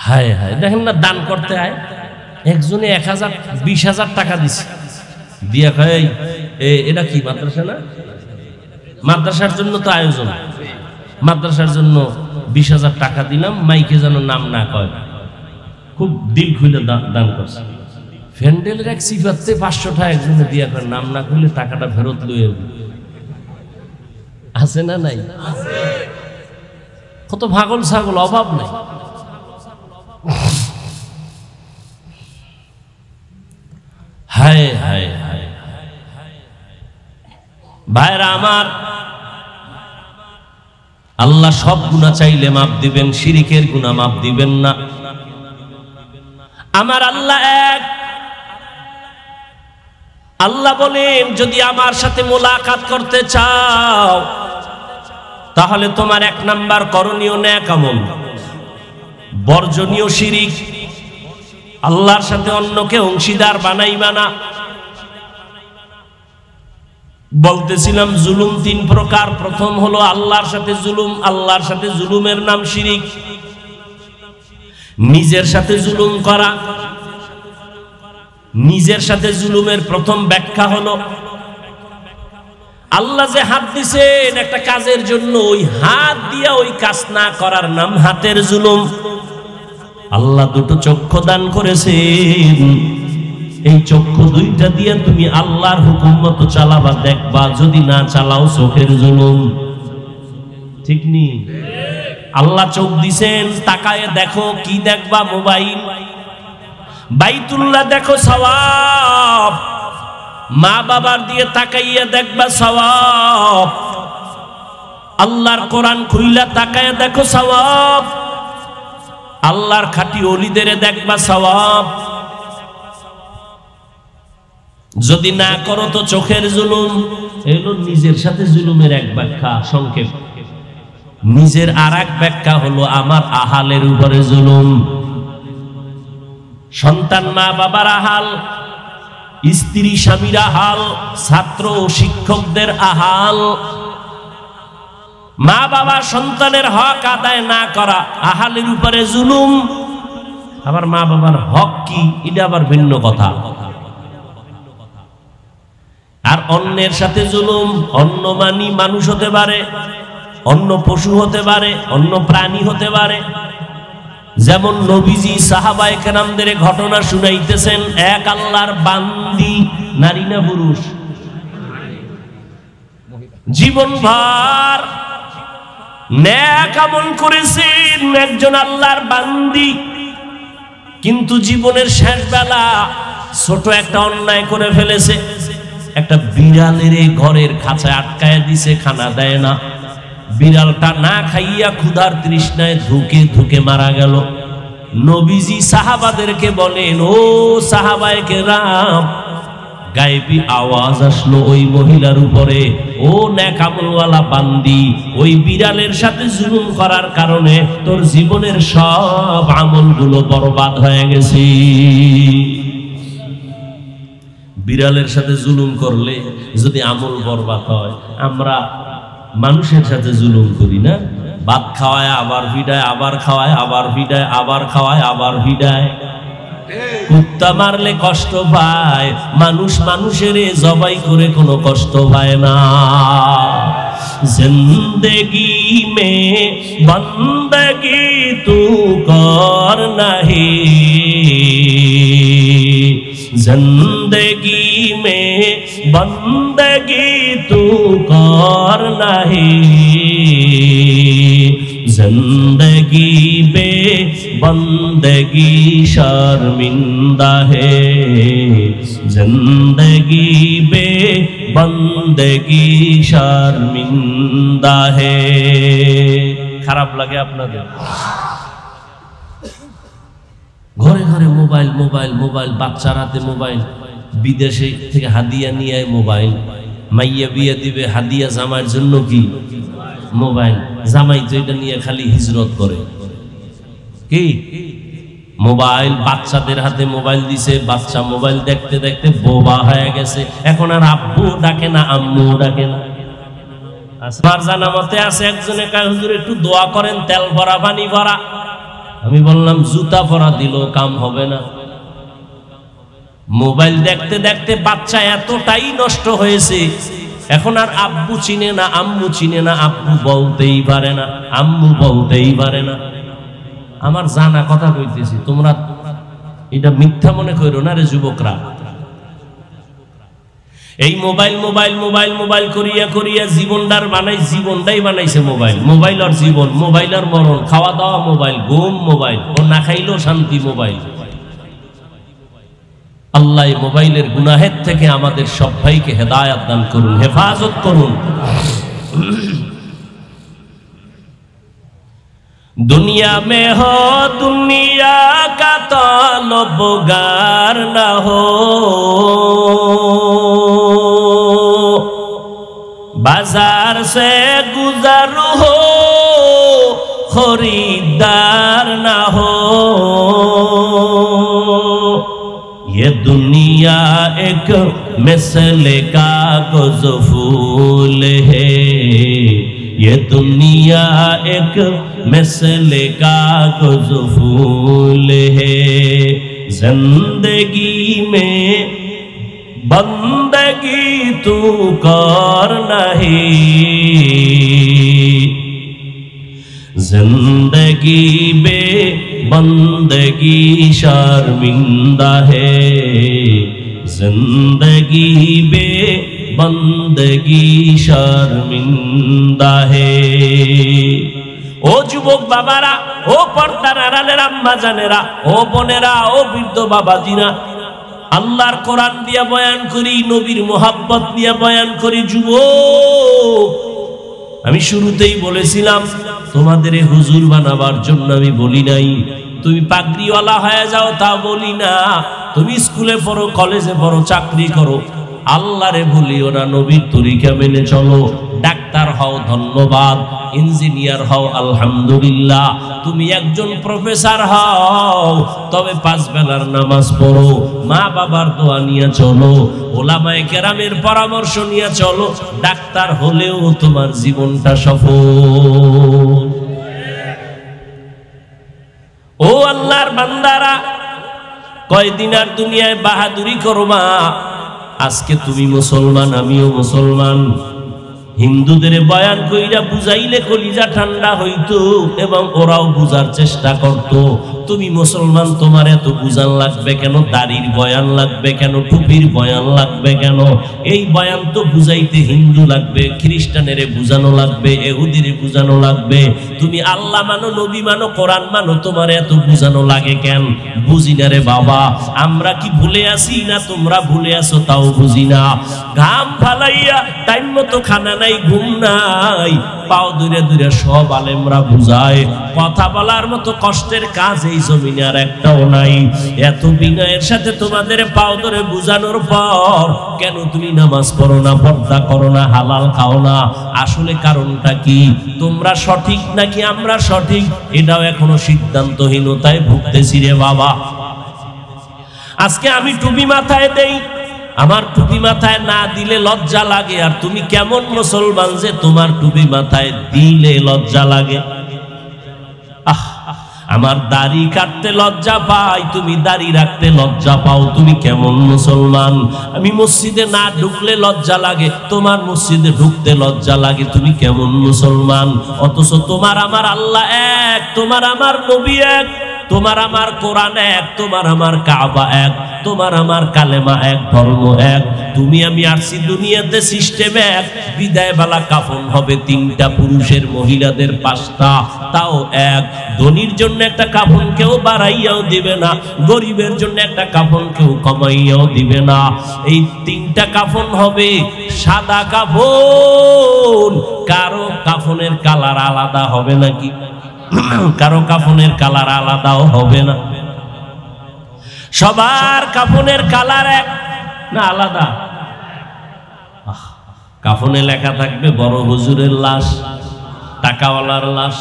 Speaker 1: হায় হায়, দেখেন না দান করতে হয়। একজনে 1000-20,000 টাকা দিছে, দিয়া কয় এটা কি মাদ্রাসা না? মাদ্রাসার জন্য তো আয়োজন, মাদ্রাসার জন্য 20,000 টাকা দিলাম, মাইকে যেন নাম না কয়। খুব দিল খুলে দান করছে। ফ্যান্ডেলের এক সিফাতে 500 টাকা একজনে দিয়া কয়, নাম না করলে টাকাটা ফেরত লইয়ে আছে না নাই? কত পাগল ছাগল, অভাব নাই। হায় হায় হায় ভাইরা আমার, আল্লাহ সব গুনাহ চাইলে মাফ দিবেন, শিরিকের গুনাহ মাফ দিবেন না। আমার আল্লাহ এক। আল্লাহ বলেন, যদি আমার সাথে মোলাকাত করতে চাও, তাহলে তোমার 1 নাম্বার করণীয় নেক আমল, বর্জনীয় শিরিক। আল্লাহর সাথে অন্যকে অংশীদার বানাইবা না। বলতেছিলাম জুলুম 3 প্রকার। প্রথম হলো আল্লাহর সাথে জুলুম। আল্লাহর সাথে জুলুমের নাম শিরিক। নিজের সাথে জুলুম করা। নিজের সাথে জুলুমের প্রথম ব্যাখ্যা হলো, আল্লাহ যে হাত দিছেন একটা কাজের জন্য, ওই হাত দিয়া ওই কাজ না করার নাম হাতের জুলুম। আল্লাহ 2টো চক্ষু দান করেছেন, এই চক্ষু 2টা দিয়ে তুমি আল্লাহর হুকুম মতো চালাবা, দেখবা যদি না চালাও চোখের জুলুম। ঠিক নি? আল্লাহ চোখ দিছেন, তাকায় দেখো, কি দেখবা? মোবাইল। বাইতুল্লাহ দেখো, সওয়াব। মা বাবার দিয়ে তাকাইয়া দেখবা, সওয়াব। আল্লাহর কোরআন খুইলা তাকায় দেখো, সওয়াব। আল্লাহর খাঁটি ওলিদের দেখবা, সওয়াব। যদি না করো তো চোখের জুলুম। এলো নিজের সাথে জুলুমের এক ব্যাখ্যা, সংক্ষেপ। নিজের আর এক ব্যাখ্যা হলো আমার আহালের উপরে জুলুম। সন্তান মা বাবার আহাল, স্ত্রী স্বামীর আহাল, ছাত্র ও শিক্ষকদের আহাল। মা বাবা সন্তানের হক আদায় না করা আহালের উপরে জুলুম। আবার মা বাবার হক কি, এটা আবার ভিন্ন কথা। আর অন্যের সাথে জুলুম, অন্য মানি মানুষ হতে পারে, অন্য পশু হতে পারে, অন্য প্রাণী হতে পারে। যেমন নবীজি সাহাবায়ে কেরামদের ঘটনা শুনাইতেছেন, এক আল্লাহর বান্দি, নারী না পুরুষ, জীবনভর নেক আমল করেছেন, একজন আল্লাহর বান্দি। কিন্তু জীবনের শেষ বেলা ছোট একটা অন্যায় করে ফেলেছে। একটা বিড়ালের ঘরের খাঁচায় আটকায় দিছে, খানা দেয় না। বিড়ালটা না খাইয়া ক্ষুধার তৃষ্ণায় ধুকে ধুকে মারা গেল। নবীজি সাহাবাদেরকে বলেন, ও সাহাবায়ে কেরাম, গায়েবী আওয়াজ আসলো ওই মহিলার উপরে, ও নেক আমলওয়ালা বান্দি, ওই বিড়ালের সাথে জুলুম করার কারণে তোর জীবনের সব আমলগুলো বরবাদ হয়ে গেছে। বিড়ালের সাথে জুলুম করলে যদি আমল বরবাদ হয়, আমরা মানুষের সাথে জুলুম করি না? ভাত খাওয়ায় আবার ভিডায়, আবার খাওয়ায় আবার ভিডায়, আবার খাওয়ায় আবার ভিডায়। কুত্তা মারলে কষ্ট পায়, মানুষ মানুষের জবাই করে কোনো কষ্ট পায় না। জিন্দগি মে বন্দগি তু কর নাহি, जिंदगी में बंदगी तू कर नहीं, जिंदगी बे बंदगी शर्मिंदा है, जिंदगी बे बंदगी शर्मिंदा है। খারাপ লাগে আপনাদের? ঘরে ঘরে মোবাইল মোবাইল মোবাইল, বাচ্চার হাতে মোবাইল, বিদেশে থেকে হাদিয়া নিয়ে আয় মোবাইল, মাইয়া বিয়ে দিবে হাদিয়া জামাইয়ের জন্য কি মোবাইল, জামাই তো এটা নিয়ে খালি হিজরত করে কি মোবাইল, বাচ্চাদের হাতে মোবাইল দিছে, বাচ্চা মোবাইল দেখতে দেখতে বোবা হয়ে গেছে, এখন আর আব্বু ডাকে না আম্মু ডাকে না। আমার জানা মতে আছে একজনে কয় হুজুর একটু দোয়া করেন তেল ভরা পানি ভরা। আমি বললাম জুতা পরা দিল কাম হবে না। মোবাইল দেখতে দেখতে বাচ্চা এতটাই নষ্ট হয়েছে, এখন আর আব্বু চিনে না আম্মু চিনে না, আব্বু বলতেই পারে না আম্মু বলতেই পারে না। আমার জানা কথা কইতেছি, তোমরা এটা মিথ্যা মনে করো না রে যুবকরা। এই মোবাইল মোবাইল মোবাইল মোবাইল করিয়া করিয়া জীবনটার জীবনটাই বানাইছে মোবাইল। মোবাইল আর জীবন, মোবাইল আর মরণ, খাওয়া দাওয়া মোবাইল, ঘুম মোবাইল, ও না খাইলেও শান্তি মোবাইল। আল্লাহ মোবাইলের গুনাহের থেকে আমাদের সব ভাইকে হেদায়েত দান করুন, হেফাজত করুন। दुनिया में हो दुनिया का तलबगार न हो, बाजार से गुजर हो खरीदार न हो, ये दुनिया एक मिसले कागज फूल है, ये दुनिया एक मिसले कागज फूल है, जिंदगी में बंदगी तू कर नहीं, जिंदगी बे बंदगी शर्मिंदा है, जिंदगी बे बंदगी शर्मिंदा है। ও যুবক বাবারা, ও পর্দার আড়ালের আম্মা জানেরা, ও বোনেরা, ও বৃদ্ধ বাবাজিরা, আল্লাহর কোরআন দিয়া বয়ান করি, নবীর মোহাব্বত দিয়া বয়ান করি। যুবক, আমি শুরুতেই বলেছিলাম তোমাদের হুজুর বানাবার জন্য আমি বলি নাই তুমি পাগড়িওয়ালা হয়ে যাও, তা বলি না। তুমি স্কুলে পড়ো, কলেজে পড়ো, চাকরি করো, আল্লাহরে ভুলিও না, নবীর তরিকা মেনে চলো। ডাক্তার হও ধন্যবাদ, ইঞ্জিনিয়ার হও আলহামদুলিল্লাহ, তুমি একজন প্রফেসর হও, তবে 5 বেলার নামাজ পড়ো, মা বাবার দোয়া নিয়ে চলো, ওলামায়ে কেরামের পরামর্শ নিয়ে চলো। ডাক্তার হলেও তোমার জীবনটা সফল। ও আল্লাহর বান্দারা, কয়দিন আর দুনিয়ায় বাহাদুরি করবা? আজকে তুমি মুসলমান, আমিও মুসলমান। হিন্দুদের বয়ান কইরা বুঝাইলে কলিজা ঠান্ডা হইতো এবং ওরাও বুঝার চেষ্টা করত। তুমি মুসলমান, তোমার এত বুঝান লাগবে কেন? দাড়ির বয়ান লাগবে কেন? টুপির বয়ান লাগবে কেন? এই বয়ান তো বুঝাইতে হিন্দু লাগবে, খ্রিস্টানের বুঝানো লাগবে, ইহুদির বুঝানো লাগবে। তুমি আল্লাহ মানো, নবী মানো, কোরআন মানো, তোমার এত বুঝানো লাগে কেন? বুঝি না রে বাবা। আমরা কি ভুলে আসি না তোমরা ভুলে আসো তাও বুঝি না। ঘাম ফালাইয়া টাইম মতো খানা নাই, ঘুম নাই, পাও দূরে দূরে সব আলেমরা বুঝায়। কথা বলার মতো কষ্টের কাজ এই জমিনে আর একটাও নাই। এত বিনয়ের সাথে তোমাদের পাও ধরে বুঝানোর পর কেন তুমি নামাজ পড়ো না, পর্দা করো না, হালাল খাও না? আসলে কারণটা কি? তোমরা সঠিক নাকি আমরা সঠিক, এটাও এখনো সিদ্ধান্তহীনতায় ভুগতেছি রে বাবা। আজকে আমি টুপি মাথায় দেই, আমার টুপি মাথায় না দিলে লজ্জা লাগে। আর তুমি কেমন মুসলমান যে তোমার টুপি মাথায় দিলে লজ্জা লাগে? আমার দাড়ি কাটতে লজ্জা পাই, তুমি দাড়ি রাখতে লজ্জা পাও, তুমি কেমন মুসলমান? আমি মসজিদে না ঢুকলে লজ্জা লাগে, তোমার মসজিদে ঢুকতে লজ্জা লাগে, তুমি কেমন মুসলমান? অথচ তোমার আমার আল্লাহ এক, তোমার আমার নবী এক, তোমার আমার কোরআন এক, তোমার আমার কাবা এক, তোমার আমার কালেমা এক, ধর্ম এক। তুমি আমি আসছি দুনিয়াতে সিস্টেম এক। বিদায় বেলা কাফন হবে তিনটা, পুরুষের মহিলাদের পাঁচটা, তাও এক। ধনীর জন্য একটা কাফন কেউ বাড়াইয়াও দিবে না, গরিবের জন্য একটা কাফন কেউ কমাইয়াও দিবে না। এই তিনটা কাফন হবে সাদা কাফন। কারো কাফনের কালার আলাদা হবে নাকি? কারো কাফনের কালার আলাদাও হবে না। সবার কাফনের কালার এক না আলাদা? কাফনে লেখা থাকবে বড় হুজুরের লাশ, টাকাওয়ালার লাশ।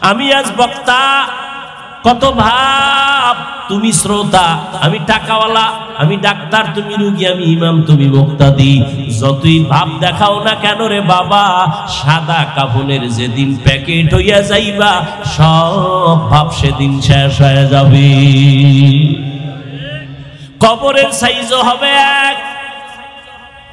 Speaker 1: আমি আজ বক্তা, কত ভাব, তুমি শ্রোতা, আমি টাকাওয়ালা, আমি ডাক্তার, তুমি রুগী, আমি ইমাম, তুমি মুক্তাদি। যতই ভাব দেখাও না কেন রে বাবা, সাদা কাফনের যেদিন প্যাকেট হইয়া যাইবা, সব ভাব সেদিন শেষ হয়ে যাবে। কবরের সাইজও হবে এক।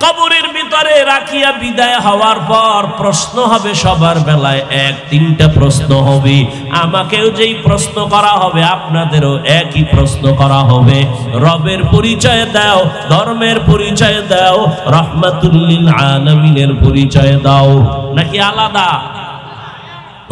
Speaker 1: কবরের ভিতরে রাখিয়া বিদায় হওয়ার পর প্রশ্ন হবে সবার বেলায় এক। তিনটা প্রশ্ন হবে, আমাকেও যেই প্রশ্ন করা হবে আপনাদেরও একই প্রশ্ন করা হবে। রবের পরিচয় দাও, ধর্মের পরিচয় দাও, রাহমাতুল লিল আলামিনের পরিচয় দাও, নাকি আলাদা?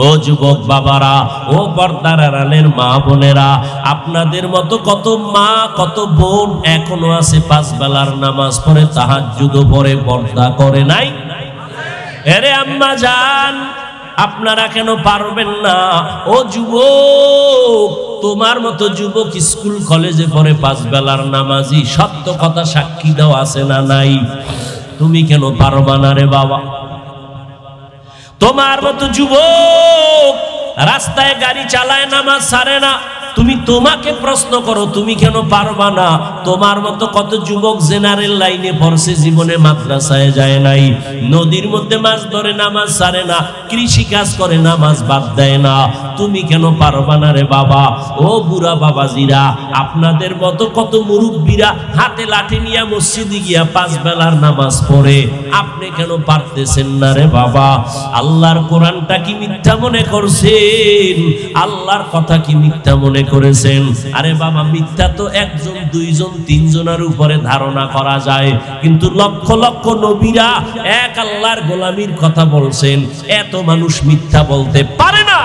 Speaker 1: ও যুবক বাবারা, ও পর্দার আড়ালের মা বোনেরা, আপনাদের মতো কত মা কত বোন এখনো আছে পাঁচ বেলার নামাজ পড়ে, তাহাজ্জুদও পড়ে, পর্দা করে নাই? এরে আম্মা জান, আপনারা কেন পারবেন না? ও যুবক, তোমার মতো যুবক স্কুল কলেজে পড়ে পাঁচ বেলার নামাজি, সত্য কথা সাক্ষী দাও আছে না নাই? তুমি কেন পারবা না রে বাবা? তোমার মতো যুবক রাস্তায় গাড়ি চালায়, নামাজ ছাড়ে না, তুমি তোমাকে প্রশ্ন করো তুমি কেন পারবা না? তোমার মতো কত যুবক জেনারেল লাইনে পড়ছে, জীবনে মাদ্রাসায় যায় নাই, নদীর মধ্যে মাছ ধরে, নামাজ ছাড়ে না, কৃষি কাজ করে, নামাজ বাদ দেয় না, তুমি কেন পারবা না রে বাবা? ও বুড়া বাবাজিরা, আপনাদের মতো কত মুরব্বীরা হাতে লাঠি নিয়ে মসজিদে গিয়া পাঁচ বেলার নামাজ পড়ে, আপনি কেন পারতেছেন না রে বাবা? আল্লাহর কোরআনটা কি মিথ্যা মনে করছেন? আল্লাহর কথা কি মিথ্যা মনে করেছেন? আরে বাবা, মিথ্যা তো একজন, দুইজন, তিনজনের উপরে ধারণা করা যায়, কিন্তু লক্ষ লক্ষ নবীরা এক আল্লাহর গোলামির কথা বলছেন, এত মানুষ মিথ্যা বলতে পারে না।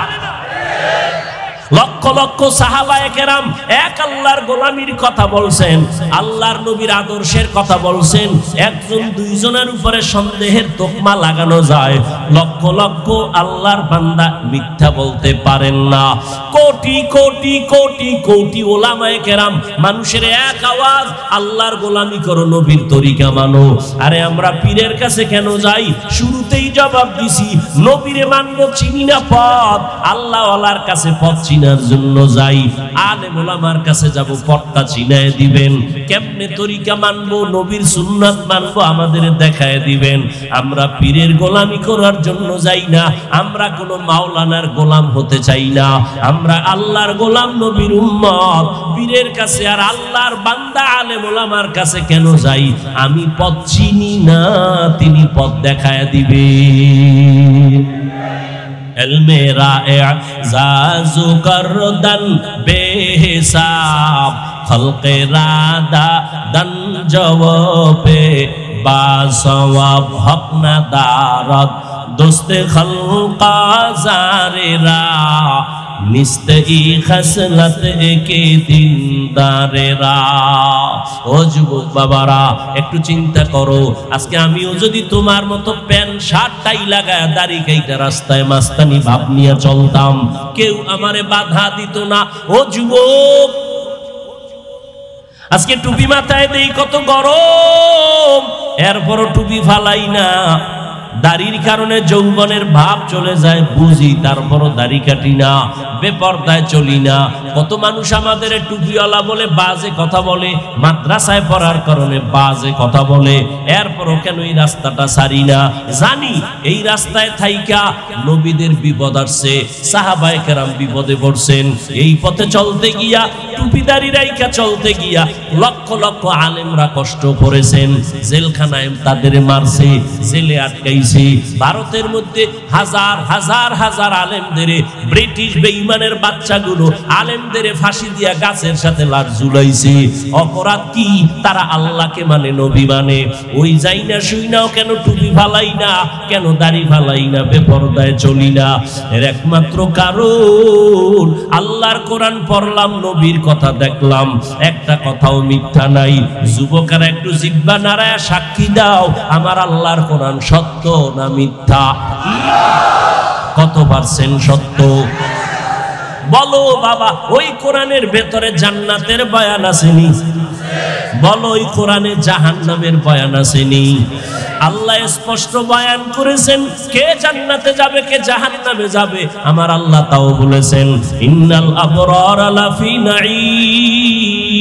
Speaker 1: লক্ষ লক্ষ সাহাবায়ে কেরাম এক আল্লাহর গোলামির কথা বলছেন, আল্লাহর নবীর আদর্শের কথা বলছেন, একজন দুইজনের উপরে সন্দেহের তোকমা লাগানো যায়, লক্ষ লক্ষ আল্লাহর বান্দা মিথ্যা বলতে পারেন না। কোটি কোটি কোটি কোটি ওলামায়ে কেরাম, মানুষের এক আওয়াজ, আল্লাহর গোলামি করো, নবীর তরিকা মানো। আরে আমরা পীরের কাছে কেন যাই? শুরুতেই জবাব দিছি, নবীরে মানবো, চিনি না পথ, আল্লাহওয়ালার কাছে পথ চিনার জন্য যাই, আলেম ওলামার কাছে যাব, পথটা চিনায় দিবেন। কেমনে তরিকা মানবো, নবীর সুন্নাত মানবো, আমাদের দেখায় দিবেন। আমরা পীরের গোলামি করার জন্য যাই না, আমরা কোনো মাওলানার গোলাম হতে চাই না, আমরা আল্লাহর গোলাম, নবীর উম্মত। পীরের কাছে আর আল্লাহর বান্দা আলেম ওলামার কাছে কেন যাই? আমি পথ চিনি না, তিনি পথ দেখায় দিবেন। এলমেরাজু করদন বেহিসাব, খলকে রাদা দন জওপে বাসওয়াব, হক না দারদ দোস্তে খলকা জারেরা, মিস্তি খসলত কে দিনদারেরা। ও যুবক বাবারা, একটু চিন্তা করো, আজকে আমিও যদি তোমার মতো প্যান্ট শার্ট টাই লাগায়, দাড়ি কাইটা রাস্তায় মাস্তানি ভাব নিয়ে চলতাম, কেউ আমারে বাধা দিত না। ও যুবক, আজকে টুপি মাথায় দেই, কত গরম, এরপরও টুপি ফালাই না। দাড়ির কারণে যৌবনের ভাব চলে যায় বুঝি, তারপরও দাড়ি কাটি না, বেপরদায় চলি না। কত মানুষ আমাদের টুপিওয়ালা বলে বাজে কথা বলে, মাদ্রাসায় পড়ার কারণে বাজে কথা বলে, এরপরও কেন এই রাস্তাটা ছাড়ি না? জানি এই রাস্তায় থাইকা নবীদের বিপদ আসছে, সাহাবায়ে কেরাম বিপদে পড়ছেন। এই পথে চলতে গিয়া, টুপিদারি রাইকা চলতে গিয়া লক্ষ লক্ষ আলেমরা কষ্ট করেছেন, জেলখানায় তাদের মারছে, জেলে আটকাইছে। ভারতের মধ্যে হাজার হাজার হাজার আলেমদের ব্রিটিশ বেঈমানের বাচ্চাগুলো আলেমদের ফাঁসি দিয়া গাছের সাথে লাশ ঝুলাইছে। অপরাধ কি? তারা আল্লাহকে মানে, নবী মানে। ওই যাই না শুই নাও কেন টুপি ফালাই না, কেন দাড়ি ফালাই না, বেপরদায় চলি না? এর একমাত্র কারণ আল্লাহর কোরআন পড়লাম, নবীর কথা দেখলাম, একটা কথাও মিথ্যা নাই। যুবকেরা একটু জিহ্বা নাড়ায়া সাক্ষী দাও, আমার আল্লাহর কোরআন সত্য না মিথ্যা? কত পার্সেন্ট সত্য বলো বাবা? ওই কোরআনের ভেতরে জান্নাতের বয়ান আসেনি? বলো ওই কোরআনে জাহান্নামের বয়ান আসেনি? আল্লাহ স্পষ্ট বয়ান করেছেন কে জান্নাতে যাবে কে জাহান্নামে যাবে। আমার আল্লাহ তাও বলেছেন, ইন্নাল আবরারা লাফি নাঈম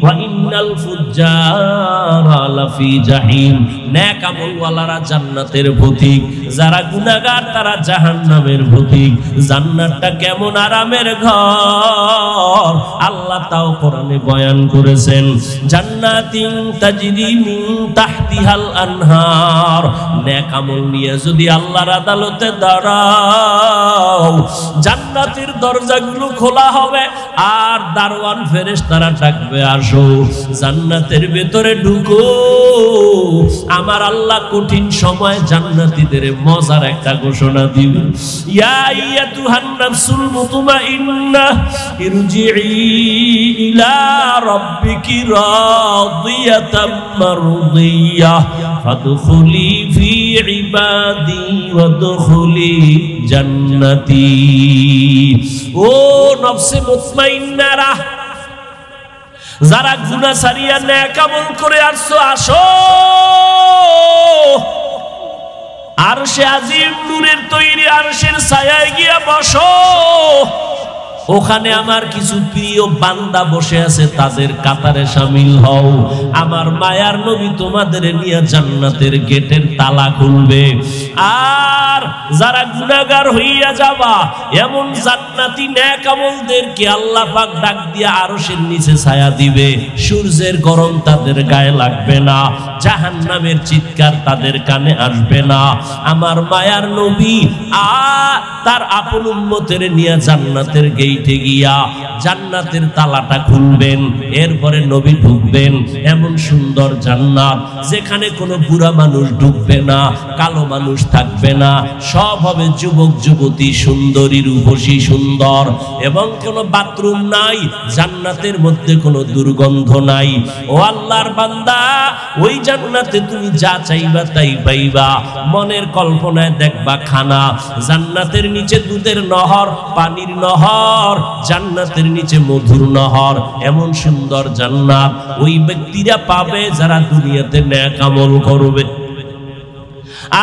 Speaker 1: ওয়া ইন্নাল ফুজ্জারা লাফি জাহিম। নেক আমলওয়ালারা জান্নাতের পথিক, যারা গুনাহগার তারা জাহান্নামের পথিক। জান্নাতটা কেমন আরামের ঘর আল্লাহ তাও কোরআনে বয়ান করেছেন। জান্নাতিন তাজরি মিন তাহতিহাল আনহার। নেক আমল নিয়ে যদি আল্লাহর আদালতে দাঁড়াও, জান্নাতের দরজাগুলো খোলা হবে আর দারওয়ান ফেরেশতারা ডাকবে, আসো জান্নাতের ভেতরে ঢুকো। আমার আল্লাহ কঠিন সময় জান্নাতীদের মজার একটা ঘোষণা দিবেন, ইয়া আইয়াতুহান নাফসুল মুতমাইন্নাহ ইরজিই ইলা রাব্বিকি রাদিয়াতাম মারদিয়াহ ফাদখুলি ফি ইবাদি ওয়াদখুলি জান্নাতি। ও নফসে মুতমাইন্নারা, যারা গুনাহ ছাড়িয়া নেক আমল করে আসছো, আসো আরশে আজিম নূরের তৈরি আরশের ছায়ায় গিয়া বসো। ওখানে আমার কিছু প্রিয় বান্দা বসে আছে, তাদের কাতারে শামিল হও। আমার মায়ার নবী তোমাদের নিয়ে জান্নাতের গেটের তালা খুলবে। আর যারা গুনাহগার হইয়া যাবা, এমন জান্নাতি নেক আমলদেরকে আল্লাহ পাক ডাক দিয়া আরশের নিচে ছায়া দিবে। সূর্যের গরম তাদের গায়ে লাগবে না, জাহান্নামের চিৎকার তাদের কানে আসবে না। আমার মায়ার নবী আর তার আপন উম্মতের নিয়ে জান্নাতের গেইটে গিয়া জান্নাতের তালাটা খুলবেন। এরপরে নবী ঢুকবেন। এমন সুন্দর জান্নাত যেখানে কোনো বুড়া মানুষ ঢুকবে না, কালো মানুষ থাকবে না, সব হবে যুবক যুবতী, সুন্দরী রূপসী সুন্দর, এবং কোনো বাথরুম নাই। জান্নাতের মধ্যে কোনো দুর্গন্ধ নাই। ও আল্লাহর বান্দা, ওই জান্নাতে তুমি যা চাইবা তাই পাইবা। মনের কল্পনায় দেখবা খানা, জান্নাতের নিচে দুধের নহর, পানির নহর, জান্নাতের নিচে মধুর নহর। এমন সুন্দর জান্নাত ওই ব্যক্তিরা পাবে যারা দুনিয়াতে নেক আমল করবে।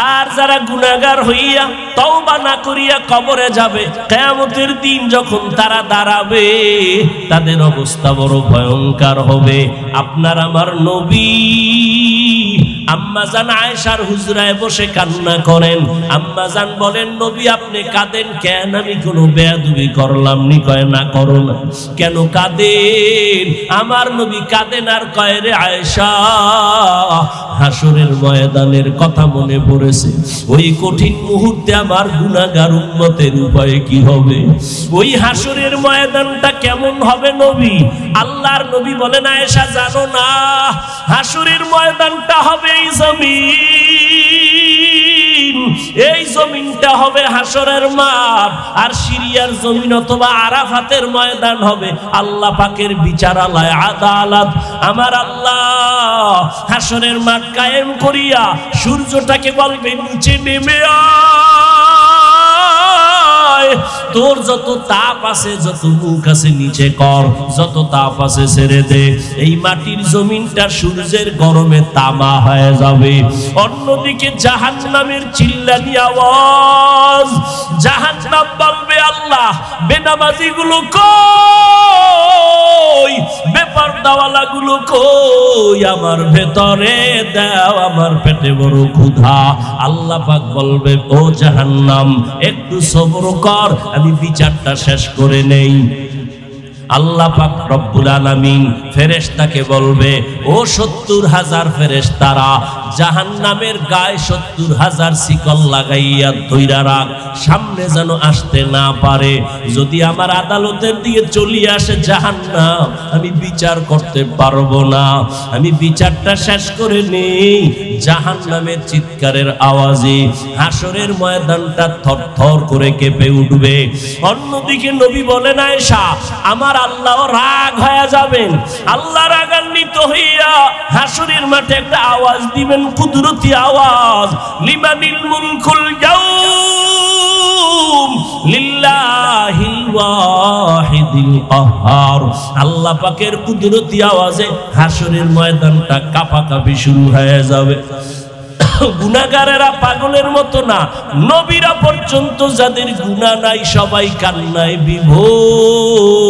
Speaker 1: আর যারা গুনাহগার হইয়া তওবা না করিয়া কবরে যাবে, কিয়ামতের দিন যখন তারা দাঁড়াবে, তাদের অবস্থা বড় ভয়ঙ্কর হবে। আপনার আমার নবী আম্মা জান আয়েশার হুজরায় বসে কান্না করেন। আম্মা জান বলেন, নবী আপনি কাঁদেন কেন? আমি কোনো বেয়াদবি করলাম নি? কয় না, করো না। কেন কাঁদেন? আমার নবী কাঁদেন আর কয়, রে আয়েশা, হাসরের ময়দানের কথা মনে পড়েছে। ওই কঠিন মুহূর্তে আমার গুনাহগার উম্মতের উপায় কি হবে? ওই হাসরের ময়দানটা কেমন হবে নবী? আল্লাহর নবী বলেন, আয়েশা জানো না, হাসরের ময়দানটা হবে এই জমিন, এই জমিনটা হবে হাসরের মাঠ। আর সিরিয়ার জমিন অথবা আরাফাতের ময়দান হবে আল্লাহ পাকের বিচারালয়, আদালত। আমার আল্লাহ হাসরের মাঠ কায়েম করিয়া সূর্যটাকে বলবে নিচে নেমে আয়, তোর যত তাপ আছে, যত মুখ আছে নিচে কর, যত তাপ আছে ছেড়ে দে। এই মাটির জমিনটা সূর্যের গরমে তামা হয়ে যাবে। অন্যদিকে জাহান্নামের চিল্লানি আওয়াজ, জাহান্নাম বলবে আল্লাহ বেনামাজি গুলো কই, বেপরদাওয়ালা গুলো কই, আমার ভেতরে দাও, আমার পেটে বড় ক্ষুধা। আল্লাহ পাক বলবে ও জাহান্নাম একটু সবর কর, আমি বিচারটা শেষ করে নেই। আল্লাহ পাক রব্বুল আলামিন ফেরেশতাকে বলবে ও ৭০,০০০ ফেরেশতারা জাহান্নামের গায়ে ৭০,০০০ শিকল লাগাইয়া ধইরা রাখ, সামনে যেন আসতে না পারে। যদি আমার আদালতের দিকে চলিয়ে আসে জাহান্নাম, আমি বিচার করতে পারবো না, আমি বিচারটা শেষ করে নেই। জাহান্নামের চিৎকারের আওয়াজে হাসরের ময়দানটা থরথর করে কেঁপে উঠবে। অন্যদিকে নবী বলেন আয়েশা আমার আল্লাহ রাগ হয়ে যাবেন, আল্লাহ রাগান্বিত হইয়া হাসরের মাঠে একটা আওয়াজ দিবেন, কুদরতি আওয়াজ, লিমানিল মুলকুল ইয়াউম লিল্লাহিল ওয়াহিদিল কাহ্হার। আল্লাহ পাকের কুদরতি আওয়াজে হাসরের ময়দানটা কাঁপাকাঁপি শুরু হয়ে যাবে। গুনাহগারেরা পাগলের মতো না, নবীরা পর্যন্ত যাদের গুনাহ নাই সবাই কান্নায় বিভোর।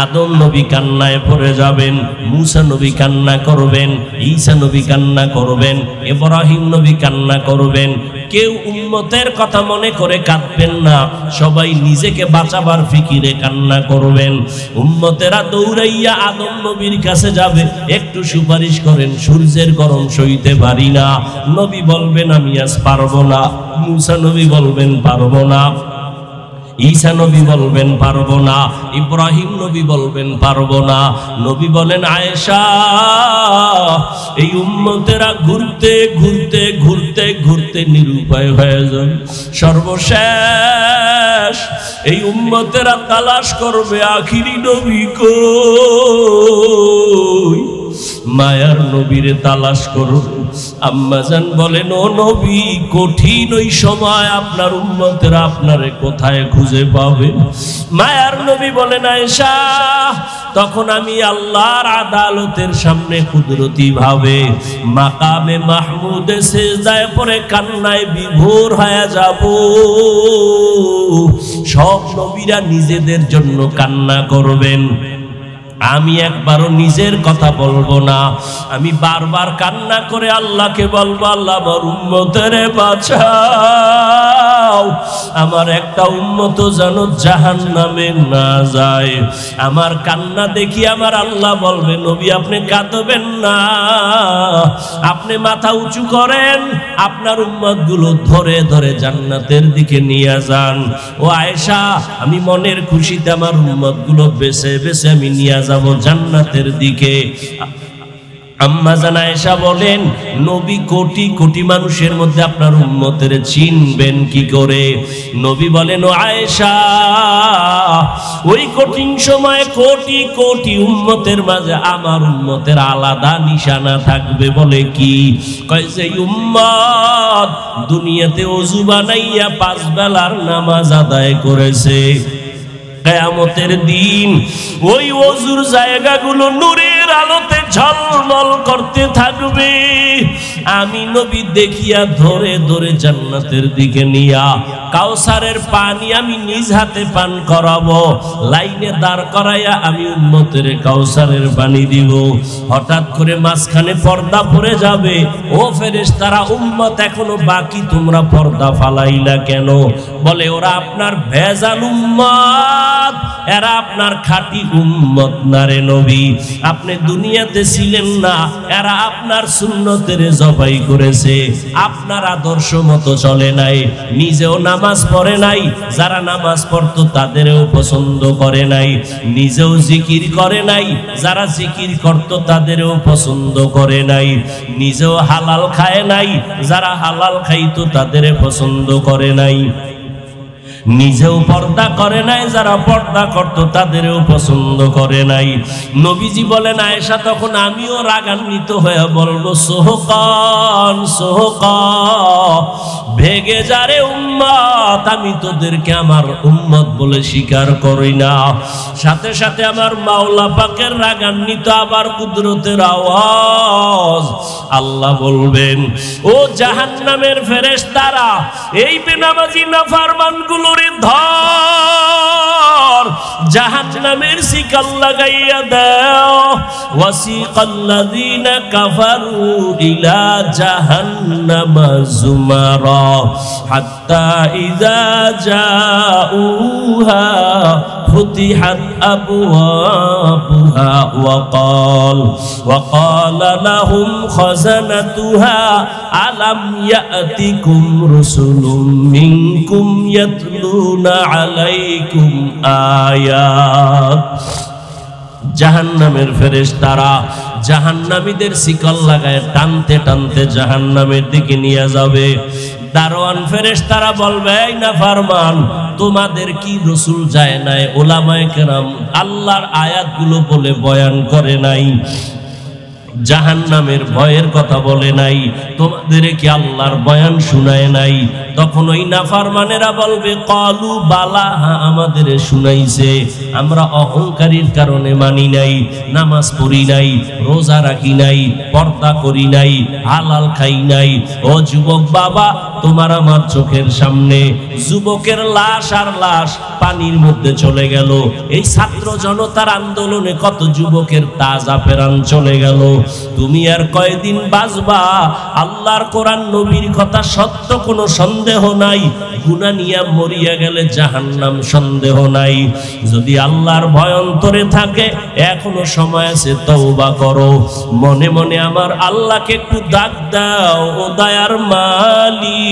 Speaker 1: আদম নবী কান্নায় পড়ে যাবেন, মুসা নবী কান্না করবেন, ঈসা নবী কান্না করবেন, ইব্রাহিম নবী কান্না করবেন। কেউ উম্মতের কথা মনে করে কাঁদবেন না, সবাই নিজেকে বাঁচাবার ফিকিরে কান্না করবেন। উম্মতেরা দৌড়াইয়া আদম নবীর কাছে যাবে, একটু সুপারিশ করেন, সূর্যের গরম সইতে পারি না। নবী বলবেন আমি আজ পারবো না, মুসা নবী বলবেন পারবো না, ঈসা নবী বলবেন পারবো না, ইব্রাহিম নবী বলবেন পারবো না। নবী বলেন আয়েশা এই উম্মতেরা ঘুরতে ঘুরতে ঘুরতে ঘুরতে নিরুপায় হয়ে যাবে। সর্বশেষ এই উম্মতেরা তালাশ করবে আখিরি নবী কই, মায়ার নবীরে তালাশ করো। আম্মাজান বলেন ও নবী কঠিন ওই সময় আপনার উম্মতেরা আপনারে কোথায় খুঁজে পাবে? মায়ার নবী বলেন আয়েশা তখন আমি আল্লাহর আদালতের সামনে কুদরতি ভাবে মাকামে মাহমুদে সিজদায় পড়ে কান্নায় বিভোর হয়ে যাব। সব নবীরা নিজেদের জন্য কান্না করবেন, আমি একবারও নিজের কথা বলবো না, আমি বারবার কান্না করে আল্লাহকে বলবো আল্লাহ আমার উম্মতের বাঁচাও, আমার একটা উম্মত যেন জাহান্নামে না যায়। আমার কান্না দেখি আমার আল্লাহ বলবে নবী আপনি কাঁদবেন না, আপনি মাথা উঁচু করেন, আপনার উম্মতগুলো ধরে ধরে জান্নাতের দিকে নিয়ে যান। ও আয়েশা আমি মনের খুশিতে আমার উম্মতগুলো বেছে বেছে আমি নিয়ে যাব জান্নাতের দিকে। আম্মা জান আয়েশা বলেন নবী কোটি কোটি মানুষের মধ্যে আপনার উম্মতের চিনবেন কি করে? নবী বলেন ও আয়েশা ওই কঠিন সময়ে কোটি কোটি উম্মতের মাঝে আমার উম্মতের আলাদা নিশানা থাকবে। বলে কি? কয় যে উম্মত দুনিয়াতে ওযু বানাইয়া 5 বেলার নামাজ আদায় করেছে, কিয়ামতের দিন ওই ওযুর জায়গাগুলো নূরের আলোতে ঝলমল করতে থাকবে। আমি নবী দেখিয়া ধরে ধরে জান্নাতের দিকে নিয়া কাউসারের পানি আমি নিজ হাতে পান করাবো, লাইনে দাঁড় করাইয়া আমি উম্মতের কাউসারের পানি দিব। হঠাৎ করে মাঝখানে পর্দা পড়ে যাবে, ও ফেরেশতারা উম্মত এখনো বাকি, তোমরা পর্দা ফালাইলা কেন? বলে ওরা আপনার ভেজাল উম্মত, এরা আপনার খাঁটি উম্মত না রে নবী, আপনি দুনিয়াতে ছিলেন না, এরা আপনার সুন্নতের জবাই করেছে, আপনার আদর্শ মতো চলে নাই, নিজেও নামাজ পড়ে নাই, যারা নামাজ পড়তো তাদেরও পছন্দ করে নাই, নিজেও জিকির করে নাই, যারা জিকির করতো তাদেরও পছন্দ করে নাই, নিজেও হালাল খায় নাই, যারা হালাল খাইতো তাদের পছন্দ করে নাই। নিজেও পর্দা করে নাই, যারা পর্দা করত তাদেরও পছন্দ করে নাই। নবীজি বলেন আয়েশা, তখন আমিও রাগান্বিত হয়ে বলবো সোহকান সোহকা, ভেগে যারে উম্মত, আমি তোদেরকে আমার উম্মত বলে স্বীকার করি না। সাথে সাথে আমার মাওলা পাকের রাগান্বিত আবার কুদরতের আওয়াজ, আল্লাহ বলবেন ও জাহান্নামের ফেরেশতারা, এই বেনামাজি নাফরমানগুলোরে ধর, জাহান্নামের শিকল লাগাইয়া দাও। ওয়াসিকাল্লাযীনা কাফারু ইলা জাহান্নামা যুমারা হাত্তা ইযা জাউহা ফুতিহাত আবওয়াবুহা ওয়াকালা লাহুম খাযানাতুহা আলাম ইয়াতিকুম রুসুলুম মিনকুম ইয়াতলুনা আলাইকুম আয়াত। জাহান্নামের ফেরেশতারা জাহান্নামীদের শিকল লাগায় টানতে টানতে জাহান্নামের দিকে নিয়ে যাবে। দারোয়ান ফেরেশতারা বলবে, এই নাফরমান, তোমাদের কি রসুল যায় নাই? ওলামায়ে কেরাম আল্লাহর আয়াতগুলো বলে বয়ান করে নাই? জাহান্নামের ভয়ের কথা বলে নাই? তোমাদের কি আল্লাহর বয়ান শুনায় নাই? তখন ওই নাফরমানেরা বলবে, ক্বালু বালা, হ্যাঁ আমাদের শুনাইছে, আমরা অহংকারীর কারণে মানি নাই, নামাজ পড়ি নাই, রোজা রাখি নাই, পর্দা করি নাই, হালাল খাই নাই। ও যুবক বাবা, তোমার আমার চোখের সামনে যুবকের লাশ আর লাশ পানির মধ্যে চলে গেল। এই ছাত্র জনতার আন্দোলনে কত যুবকের তাজা প্রাণ চলে গেল। তুমি আর কয়দিন বাঁচবা? আল্লাহর কোরআন নবীর কথা সত্য, কোনো সন্দেহ নাই। গুনাহ নিয়ে মরিয়া গেলে জাহান্নাম, সন্দেহ নাই। যদি আল্লাহর ভয় অন্তরে থাকে এখনো সময় আছে, তওবা করো। মনে মনে আমার আল্লাহকে একটু ডাক দাও, ও দয়ার মালিক,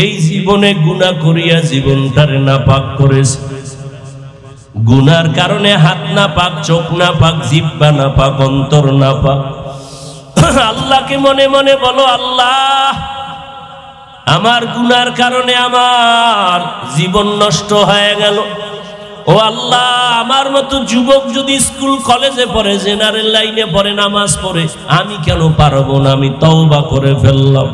Speaker 1: এই জীবনে গুনাহ করিয়া জীবনটারে নাপাক করেছে। গুনার কারণে হাত না পাক, চোখ না পাক, জিহ্বা না পাক, অন্তর না পাক। আল্লাহকে মনে মনে বলো, আল্লাহ, আমার গুনার কারণে আমার জীবন নষ্ট হয়ে গেল। ও আল্লাহ, আমার মতো যুবক যদি স্কুল কলেজে পড়ে, জেনারেল লাইনে পড়ে, নামাজ পড়ে, আমি কেন পারবো না? আমি তওবা করে ফেললাম।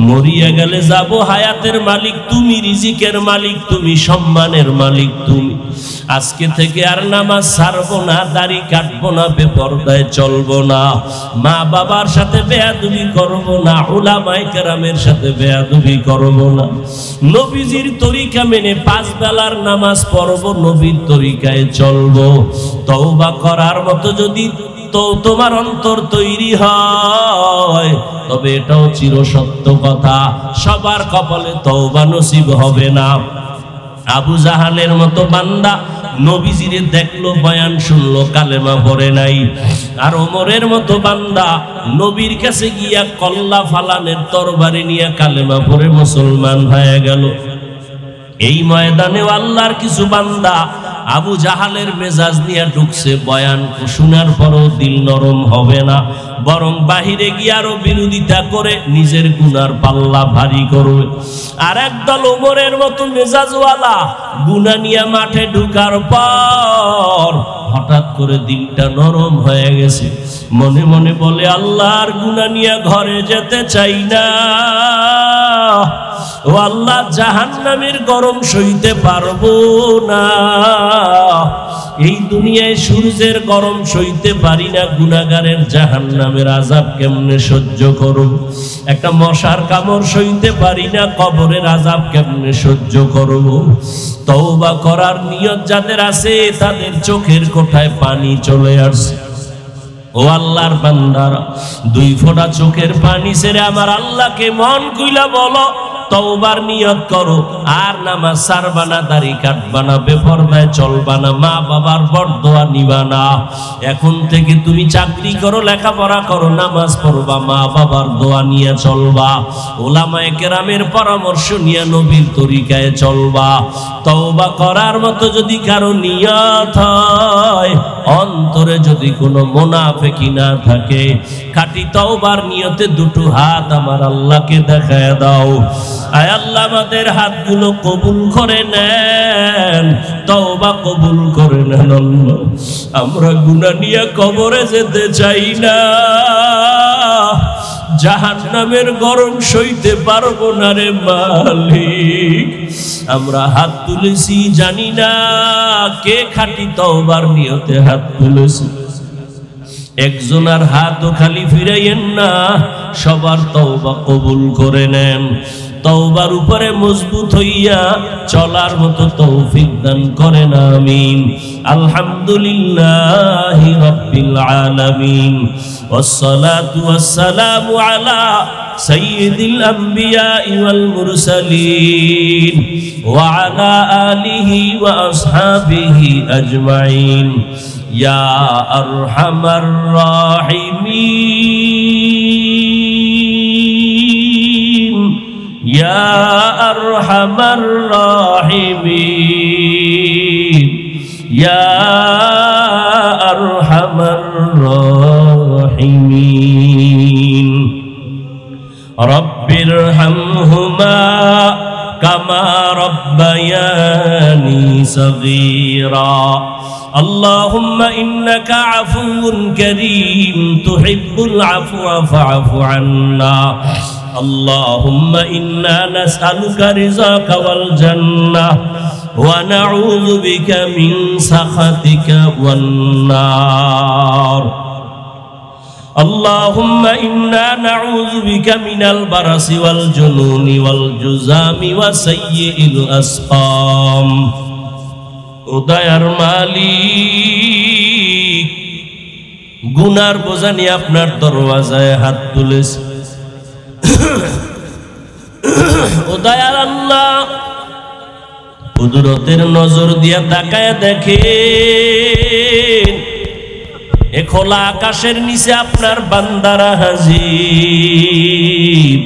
Speaker 1: মরিয়া গেলে যাব, হায়াতের মালিক তুমি, রিজিকের মালিক তুমি, সম্মানের মালিক তুমি। আজকে থেকে আর নামাজ ছাড়বো না, দাড়ি কাটবো না, বেপরদায় চলবো না, মা বাবার সাথে বেয়াদবি করবো না, উলামায়ে কেরামের সাথে বেয়াদবি করবো না। নবীজির তরিকা মেনে 5 বেলার নামাজ পড়বো, নবীর তরিকায় চলবো। তওবা করার মতো যদি তোমার অন্তর তৈরি হয়, তবে এটাও চিরসত্য কথা, সবার কপালে তওবা নসিব হবে না। আবু জাহালের মতো বান্দা নবীজিরে দেখলো, বয়ান শুনলো, কালেমা পড়ে নাই। আর ওমরের মতো বান্দা নবীর কাছে গিয়া কল্লা ফালানের তরবারি নিয়ে কালেমা পড়ে মুসলমান হয়ে গেল। এই ময়দানেও আল্লাহর কিছু বান্দা আবু জাহালের মেজাজ নিয়ে ঢুকছে, বয়ান শোনার পরও দিল নরম হবে না, বরং বাহিরে গিয়ে আরো বিরোধিতা করে নিজের গুনার পাল্লা ভারী করবে। আর একদল ওমরের মতো মেজাজওয়ালা গুনাহ নিয়ে মাঠে ঢুকার পর হঠাৎ করে দিলটা নরম হয়ে গেছে, মনে মনে বলে, আল্লাহর গুনাহ নিয়ে ঘরে যেতে চাই না। ও আল্লাহ, জাহান্নামের গরম সইতে পারবো না, এই দুনিয়ায় সূর্যের গরম সইতে পারি না, গুনাহগারের জাহান্নামের আযাব কেমনে সহ্য করব? একটা মশার কামড় সইতে পারি না, কবরের আযাব কেমনে সহ্য করব? তওবা করার নিয়ত যাদের আছে তাদের চোখের কোঠায় পানি চলে আসছে। ও আল্লাহর বান্দারা, 2 ফোঁটা চোখের পানি ছেড়ে আমার আল্লাহকে মন কইলা বলো, তওবার নিয়ত করো। আর নামাজ ছাড়বা না, দাড়ি কাটবা না, বেপরদায় চলবা না, মা বাবার বরদোয়া নিবা না। এখন থেকে তুমি চাকরি করো, লেখাপড়া করো, নামাজ পড়বা, মা বাবার দোয়া নিয়ে চলবা, উলামায়ে কেরামের পরামর্শ নিয়ে নবীর তরিকায় চলবা। তওবা করার মতো যদি কারো নিয়ত হয়, অন্তরে যদি কোনো মুনাফিকি না থাকে, খাঁটি তওবার নিয়তে দুটো হাত আমার আল্লাহকে দেখায় দাও। আয় আল্লাহ, আমাদের হাতগুলো কবুল করে নেন, তওবা কবুল করে নেন আল্লাহ। আমরা গুনাহ নিয়ে কবরে যেতে চাই না, জাহান্নামের গরম সইতে পারবো না রে মালিক। আমরা হাত তুলেছি, জানি না কে খাঁটি তওবার নিয়তে হাত তুলেছি। একজনের হাতও খালি ফিরাইয়েন না, সবার তওবা কবুল করে নেন। তওবার উপরে মজবুত হইয়া চলার মতো তৌফিক দান করেন, আমিন। আলহামদুলিল্লাহি রাব্বিল আলামিন, ওয়াসসালাতু ওয়াসসালামু আলা সাইয়্যিদিল আমবিয়াই ওয়াল মুরসালিন ওয়া আলা আলিহি ওয়া আসহাবিহি আজমাইন। ইয়া আরহামার রাহিমিন, ইয়া আরহামার রাহিমিন, ইয়া আরহামার রাহিমিন। রব্বিরহামহুমা কামা রব্বায়ানি সগীরা। আল্লাহুম্মা ইন্নাকা আফুউন কারীম তুহিব্বুল আফওয়া ফা'ফু আন্না। আল্লাহুম্মা ইন্না নাসআলুকা রিযাকা ওয়াল জান্নাহ ওয়া নাউযু বিকা মিন সাখাতিকা ওয়ান নার। اللهم إنا نعوذ بك من البرص والجنون والجذام وسيء الأسقام। উদয়ার মালিক, গুনার বোঝা নিয়ে আপনার দরওয়াজায় হাত তুলেছি। উদয়ার আল্লাহ, কুদরতের নজর দিয়া তাকায় দেখেন, এ খোলা আকাশের নিচে আপনার বান্দারা হাজির।